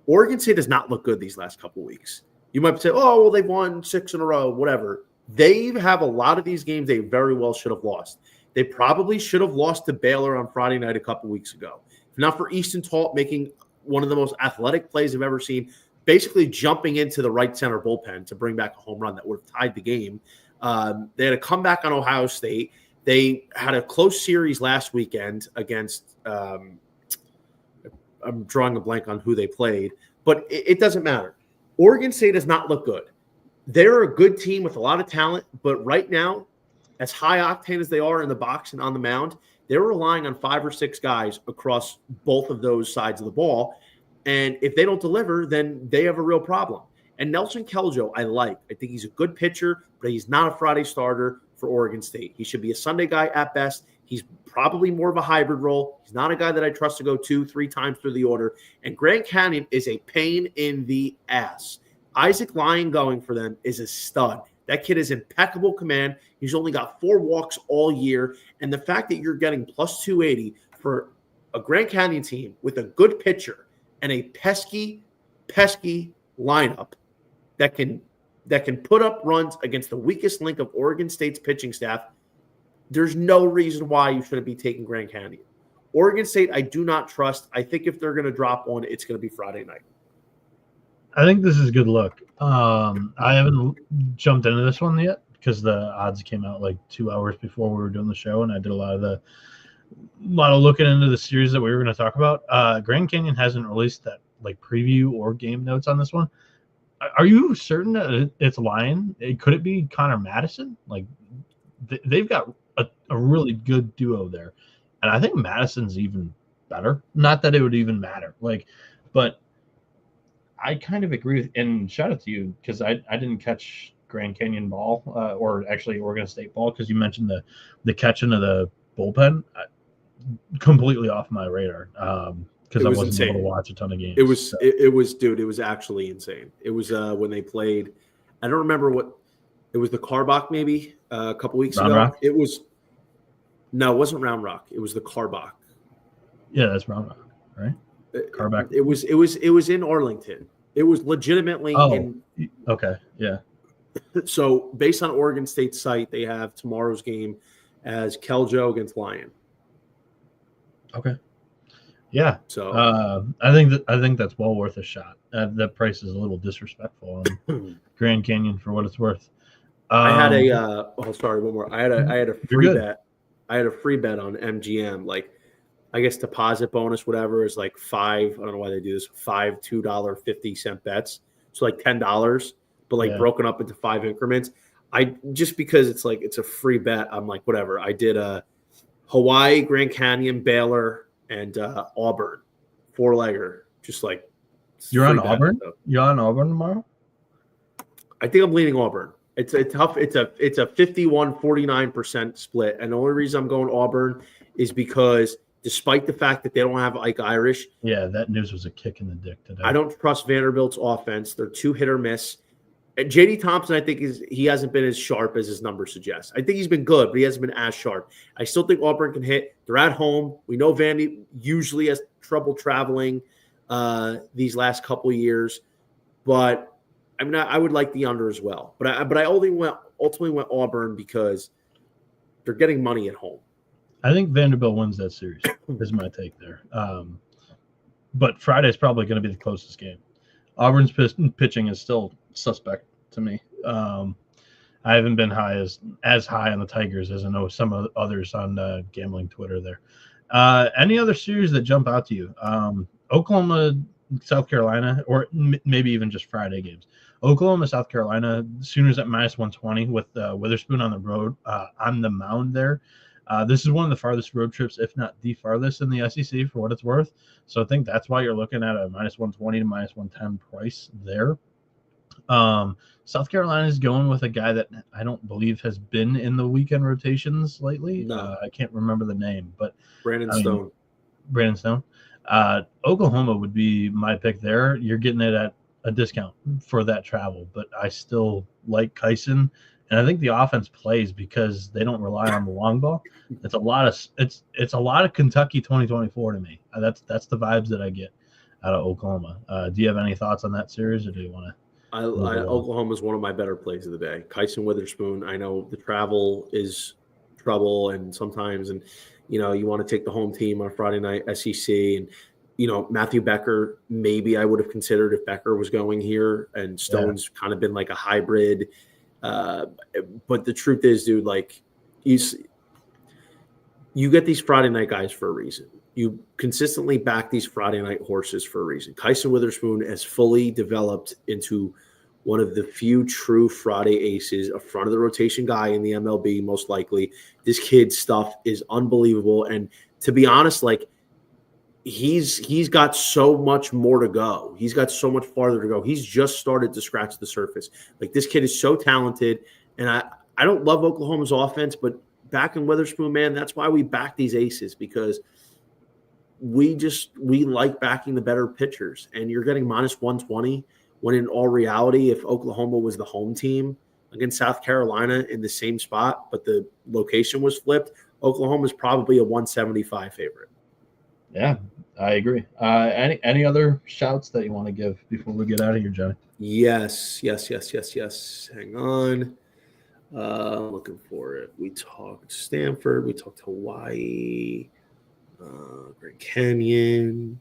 Oregon State does not look good these last couple of weeks. You might say, oh, well, they've won 6 in a row, whatever. They have a lot of these games they very well should have lost. They probably should have lost to Baylor on Friday night a couple weeks ago. If not for Easton Talt making one of the most athletic plays I've ever seen, basically jumping into the right center bullpen to bring back a home run that would have tied the game. They had a comeback on Ohio State. They had a close series last weekend against I'm drawing a blank on who they played, but it doesn't matter. Oregon State does not look good. They're a good team with a lot of talent, but right now, as high octane as they are in the box and on the mound, they're relying on 5 or 6 guys across both of those sides of the ball. And if they don't deliver, then they have a real problem. And Nelson Keljo, I like. I think he's a good pitcher, but he's not a Friday starter for Oregon State. He should be a Sunday guy at best. He's probably more of a hybrid role. He's not a guy that I trust to go 2-3 times through the order. And Grand Canyon is a pain in the ass. Isaac Lyon going for them is a stud. That kid is impeccable command. He's only got 4 walks all year. And the fact that you're getting plus 280 for a Grand Canyon team with a good pitcher and a pesky lineup that can put up runs against the weakest link of Oregon State's pitching staff, there's no reason why you shouldn't be taking Grand Canyon. Oregon State, I do not trust. I think if they're going to drop one, it's going to be Friday night. I think this is a good look. I haven't jumped into this one yet because the odds came out like 2 hours before we were doing the show, and I did a lot of looking into the series that we were going to talk about. Grand Canyon hasn't released that like preview or game notes on this one. Are you certain that it's Lyon? Could it be Connor Madison? Like they've got a really good duo there, and I think Madison's even better. Not that it would even matter, but I kind of agree with, and shout out to you because I didn't catch Grand Canyon ball or actually Oregon State ball because you mentioned the catching of the bullpen. Completely off my radar because I wasn't able to watch a ton of games. It was actually insane. It was when they played. I don't remember what it was. The Carbach maybe a couple weeks Round ago. Rock? It wasn't Round Rock. It was the Carbach. Yeah, that's Round Rock, right? Carbach. It was in Arlington. It was legitimately in. Okay, yeah. So based on Oregon State's site, they have tomorrow's game as Keljo against Lyon. Okay. Yeah. So I think that's well worth a shot. The price is a little disrespectful on Grand Canyon for what it's worth. I had one more. I had a free bet. I had a free bet on MGM. Like, I guess deposit bonus, whatever, is like 5. I don't know why they do this. 5 $2.50 bets. So like $10, but broken up into 5 increments. Just because it's a free bet. I'm like, whatever. I did Hawaii, Grand Canyon, Baylor, and Auburn 4-legger. Just like you're on Auburn. You're on Auburn tomorrow. I think I'm leaning Auburn. It's a 51-49% split, and the only reason I'm going Auburn is because despite the fact that they don't have Ike Irish, that news was a kick in the dick today. I don't trust Vanderbilt's offense. They're too hit or miss. And JD Thompson, I think he hasn't been as sharp as his numbers suggest. I think he's been good, but he hasn't been as sharp. I still think Auburn can hit. They're at home. We know Vandy usually has trouble traveling these last couple of years, but I would like the under as well. But I ultimately went Auburn because they're getting money at home. I think Vanderbilt wins that series. Is my take there. But Friday's probably going to be the closest game. Auburn's pitching is still suspect to me. I haven't been as high on the Tigers as I know some of others on gambling Twitter there. Any other series that jump out to you? Oklahoma, South Carolina, or maybe even just Friday games. Oklahoma, South Carolina, Sooners at -120 with Witherspoon on the road on the mound there. This is one of the farthest road trips, if not the farthest in the SEC, for what it's worth. So I think that's why you're looking at a -120 to -110 price there. South Carolina is going with a guy that I don't believe has been in the weekend rotations lately. No. I can't remember the name, but Brandon Stone. Oklahoma would be my pick there. You're getting it at a discount for that travel, but I still like Kyson, and I think the offense plays because they don't rely on the long ball. It's a lot of Kentucky 2024 to me. That's the vibes that I get out of Oklahoma. Do you have any thoughts on that series, or do you want to? Oklahoma is one of my better plays of the day. Kyson Witherspoon. I know the travel is trouble, and sometimes, and you want to take the home team on a Friday night SEC, and Matthew Becker. Maybe I would have considered if Becker was going here, and Stone's kind of been like a hybrid. But the truth is, dude, like you get these Friday night guys for a reason. You consistently back these Friday night horses for a reason. Kyson Witherspoon has fully developed into one of the few true Friday aces, a front of the rotation guy in the MLB, most likely. This kid's stuff is unbelievable. And to be honest, like he's got so much more to go. He's got so much farther to go. He's just started to scratch the surface. Like this kid is so talented. And I don't love Oklahoma's offense, but back in Witherspoon, man, that's why we back these aces, because we like backing the better pitchers, and you're getting -120 when in all reality, if Oklahoma was the home team against South Carolina in the same spot, but the location was flipped, Oklahoma is probably a 175 favorite. Yeah, I agree. Any other shouts that you want to give before we get out of here, Johnny? Yes. Hang on. Looking for it. We talked Stanford. We talked Hawaii. Grand Canyon.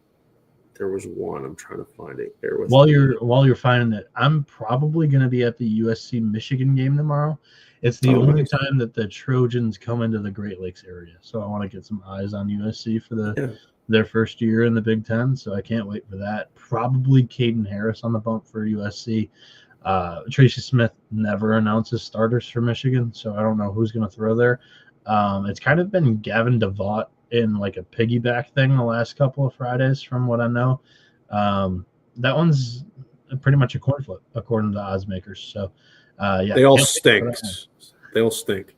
There was one. I'm trying to find it. While you're finding it, I'm probably going to be at the USC Michigan game tomorrow. It's the only time that the Trojans come into the Great Lakes area, so I want to get some eyes on USC for their first year in the Big Ten. So I can't wait for that. Probably Caden Harris on the bump for USC. Tracy Smith never announces starters for Michigan, so I don't know who's going to throw there. It's kind of been Gavin DeVaut in like a piggyback thing the last couple of Fridays, from what I know. That one's pretty much a coin flip according to the odds makers. So they all stink. They all stink.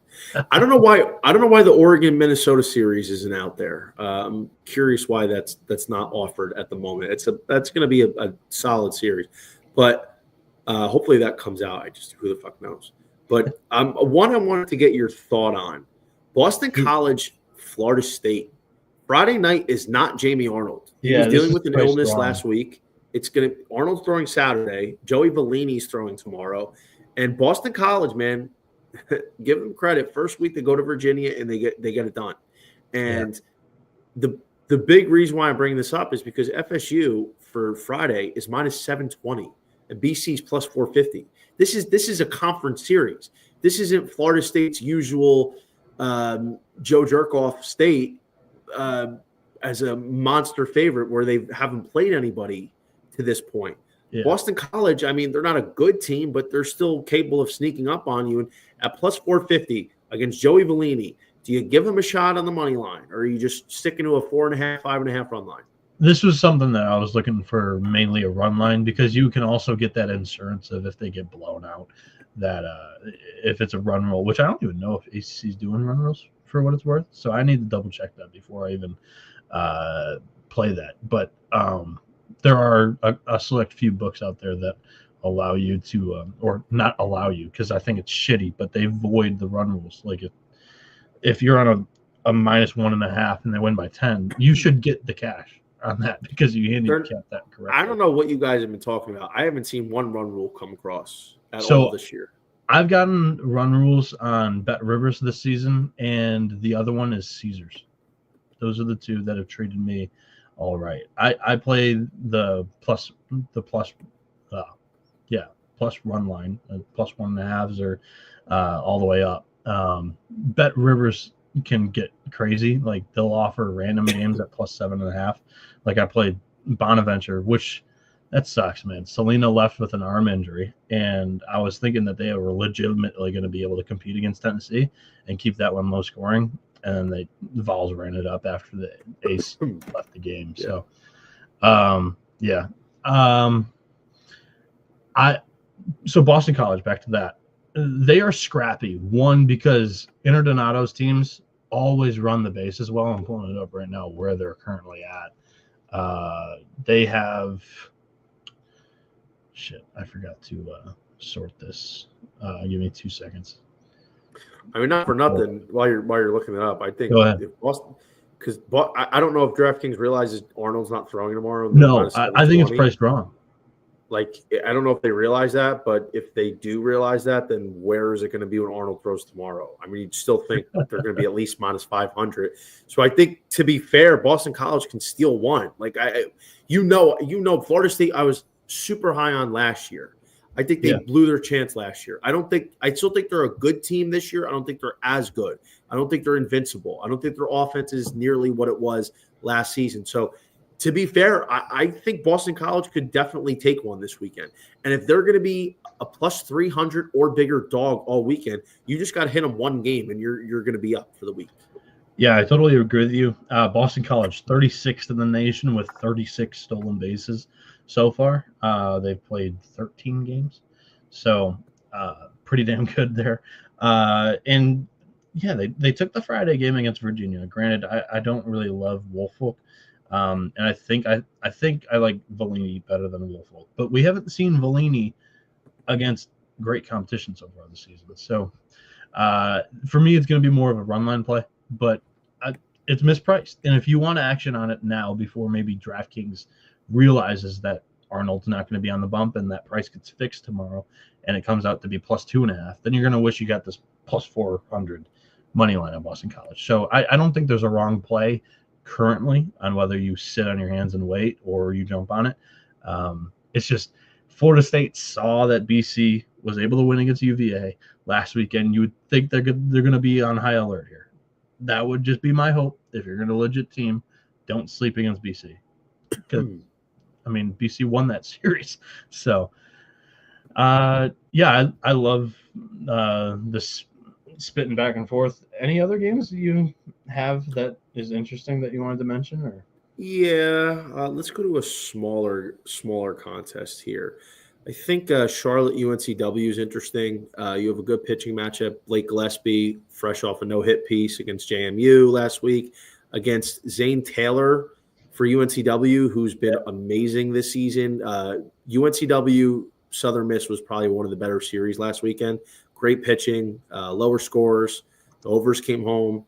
I don't know why the Oregon-Minnesota series isn't out there. I'm curious why that's not offered at the moment. That's going to be a solid series, but hopefully that comes out. Who the fuck knows? But one I wanted to get your thought on: Boston College, Florida State. Friday night is not Jamie Arnold. He was dealing with an illness last week. Arnold's throwing Saturday. Joey Bellini's throwing tomorrow. And Boston College, man, give them credit. First week they go to Virginia and they get it done. And the big reason why I'm bringing this up is because FSU for Friday is -720 and BC's +450. This is a conference series. This isn't Florida State's usual Joe Jerkoff State as a monster favorite where they haven't played anybody to this point. Yeah. Boston College, I mean, they're not a good team, but they're still capable of sneaking up on you. And at +450 against Joey Bellini, do you give him a shot on the money line, or are you just sticking to a 4.5, 5.5 run line? This was something that I was looking for, mainly a run line, because you can also get that insurance of if they get blown out, that if it's a run roll, which I don't even know if ACC's doing run rolls for what it's worth. So I need to double check that before I even play that. But there are a select few books out there that allow you to, or not allow you, because I think it's shitty, but they void the run rules. Like if you're on a -1.5 and they win by 10, you should get the cash on that because you handicapped that correctly. I don't know what you guys have been talking about. I haven't seen one run rule come across at all this year. I've gotten run rules on Bet Rivers this season, and the other one is Caesars. Those are the two that have treated me all right. I play the plus run line, +1.5s or all the way up. Bet Rivers can get crazy. Like they'll offer random games at plus 7.5. Like I played Bonaventure, which that sucks, man. Selena left with an arm injury, and I was thinking that they were legitimately going to be able to compete against Tennessee and keep that one low scoring. And the Vols ran it up after the ace left the game. Yeah. So Boston College, back to that. They are scrappy. One, because Interdonato's teams always run the base as well. I'm pulling it up right now where they're currently at. They have I forgot to sort this. Give me 2 seconds. I mean, not for nothing. While you're looking it up, I think if Boston, because I don't know if DraftKings realizes Arnold's not throwing tomorrow. No, I think it's priced wrong. Like, I don't know if they realize that, but if they do realize that, then where is it going to be when Arnold throws tomorrow? I mean, you still think they're going to be at least minus 500. So I think, to be fair, Boston College can steal one. Like, Florida State, I was super high on last year. I think they blew their chance last year. I still think they're a good team this year. I don't think they're as good. I don't think they're invincible. I don't think their offense is nearly what it was last season. So, to be fair, I think Boston College could definitely take one this weekend. And if they're going to be a plus 300 or bigger dog all weekend, you just got to hit them one game, and you're going to be up for the week. Yeah, I totally agree with you. Boston College, 36th in the nation with 36 stolen bases so far. They've played 13 games. So pretty damn good there. And, yeah, they took the Friday game against Virginia. Granted, I don't really love Woolfolk. And I think I like Volini better than Woolfolk, but we haven't seen Volini against great competition so far this season. So for me, it's going to be more of a run line play, but it's mispriced. And if you want action on it now before maybe DraftKings realizes that Arnold's not going to be on the bump and that price gets fixed tomorrow and it comes out to be plus 2.5, then you're going to wish you got this plus 400 money line at Boston College. So I don't think there's a wrong play currently on whether you sit on your hands and wait or you jump on it. It's just Florida State saw that BC was able to win against UVA last weekend. You would think they're going to be on high alert here. That would just be my hope. If you're going to legit team, don't sleep against BC. Because, I mean, BC won that series. So, I love this spitting back and forth. Any other games you have that is interesting that you wanted to mention? Or let's go to a smaller contest here. I think Charlotte UNCW is interesting. You have a good pitching matchup. Blake Gillespie, fresh off a no-hit piece against JMU last week, against Zane Taylor for UNCW, who's been amazing this season. UNCW Southern Miss was probably one of the better series last weekend. Great pitching, lower scores. The overs came home.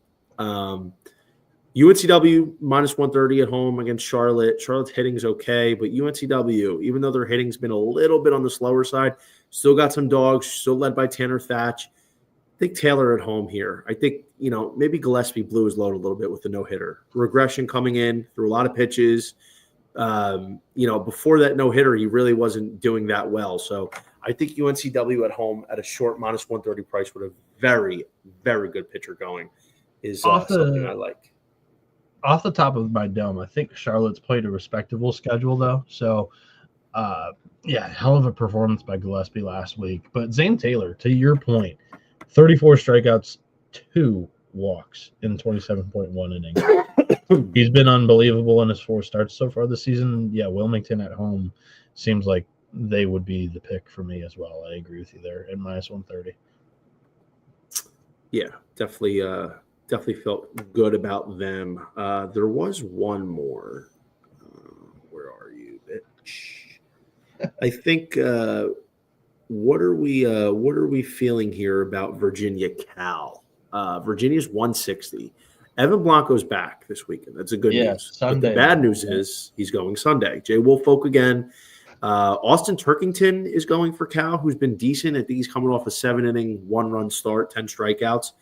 UNCW minus 130 at home against Charlotte. Charlotte's hitting's okay, but UNCW, even though their hitting's been a little bit on the slower side, still got some dogs, still led by Tanner Thatch. I think Taylor at home here. I think, maybe Gillespie blew his load a little bit with the no-hitter. Regression coming in through a lot of pitches. Before that no-hitter, he really wasn't doing that well. So I think UNCW at home at a short minus 130 price with a very, very good pitcher going is something I like. Off the top of my dome, I think Charlotte's played a respectable schedule, though. So, hell of a performance by Gillespie last week. But Zane Taylor, to your point, 34 strikeouts, 2 walks in 27.1 innings. He's been unbelievable in his 4 starts so far this season. Yeah, Wilmington at home seems like they would be the pick for me as well. I agree with you there at minus 130. Yeah, definitely felt good about them. There was one more. Where are you, bitch? I think. What are we feeling here about Virginia Cal? Virginia's 160. Evan Blanco's back this weekend. That's a good news. Sunday. But the bad news is he's going Sunday. Jay Woolfolk again. Austin Turkington is going for Cal, who's been decent. I think he's coming off a 7-inning, 1-run start, 10 strikeouts.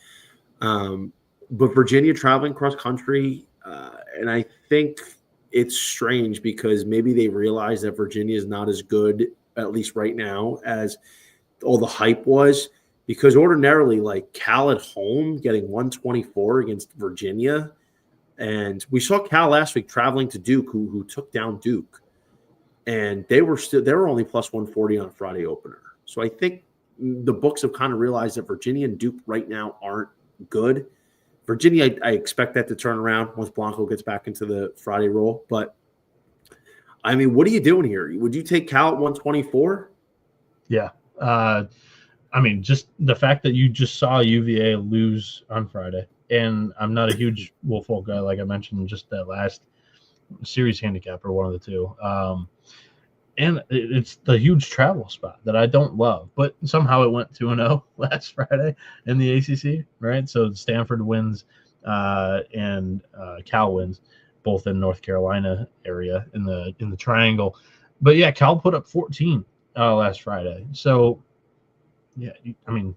But Virginia traveling cross country, and I think it's strange because maybe they realize that Virginia is not as good, at least right now, as all the hype was. because ordinarily, like Cal at home getting 124 against Virginia, and we saw Cal last week traveling to Duke, who took down Duke, and they were only plus 140 on a Friday opener. So I think the books have kind of realized that Virginia and Duke right now aren't good. Virginia, I expect that to turn around once Blanco gets back into the Friday role. But, I mean, what are you doing here? Would you take Cal at 124? Yeah. I mean, just the fact that you just saw UVA lose on Friday, and I'm not a huge Wolfhold guy, like I mentioned, just that last series handicap or one of the two. And it's the huge travel spot that I don't love, but somehow it went 2-0 last Friday in the ACC, right? So Stanford wins and Cal wins, both in North Carolina area in the triangle. But yeah, Cal put up 14 last Friday. So yeah, I mean,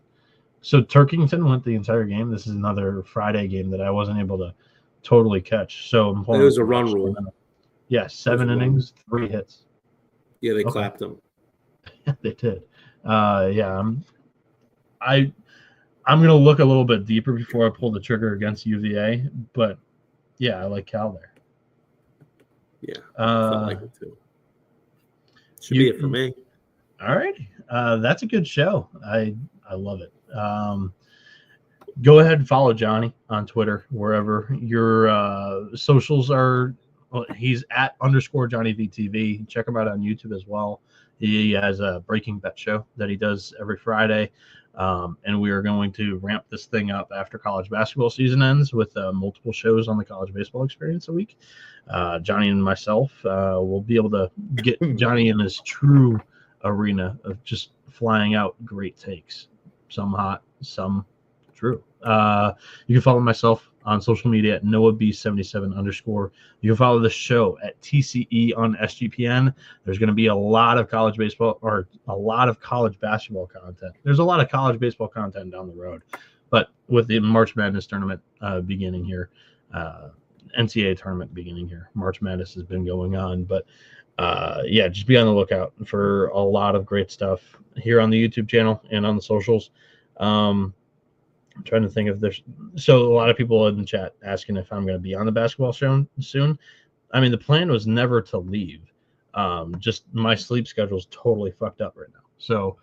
so Turkington went the entire game. This is another Friday game that I wasn't able to totally catch. So it was a run rule. Yeah, 7 innings, 3 hits. Yeah, they clapped them. They did. Yeah, I'm gonna look a little bit deeper before I pull the trigger against UVA, but yeah, I like Cal there. Yeah, I like it too. Should be it for me. All right, that's a good show. I love it. Go ahead and follow Johnny on Twitter, wherever your socials are. He's at _Johnny VTV. Check him out on YouTube as well. He has a Breaking Bet show that he does every Friday. And we are going to ramp this thing up after college basketball season ends with multiple shows on the college baseball experience a week. Johnny and myself will be able to get Johnny in his true arena of just flying out great takes. Some hot, some true. You can follow myself on social media at NoahB77_. You can follow the show at TCE on SGPN. There's going to be a lot of college baseball or a lot of college basketball content. There's a lot of college baseball content down the road, but with the March Madness tournament beginning here, NCAA tournament beginning here, March Madness has been going on, but yeah, just be on the lookout for a lot of great stuff here on the YouTube channel and on the socials. I'm trying to think if there's a lot of people in the chat asking if I'm going to be on the basketball show soon. I mean, the plan was never to leave. Just my sleep schedule is totally fucked up right now. So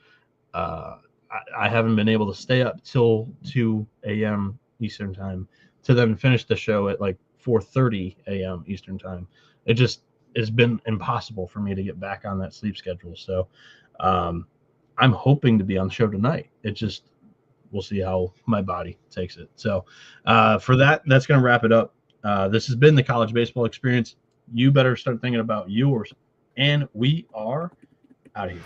I haven't been able to stay up till 2 a.m. Eastern time to then finish the show at like 4:30 a.m. Eastern time. It's been impossible for me to get back on that sleep schedule. So I'm hoping to be on the show tonight. We'll see how my body takes it. So for that's going to wrap it up. This has been the College Baseball Experience. You better start thinking about yours. And we are out of here.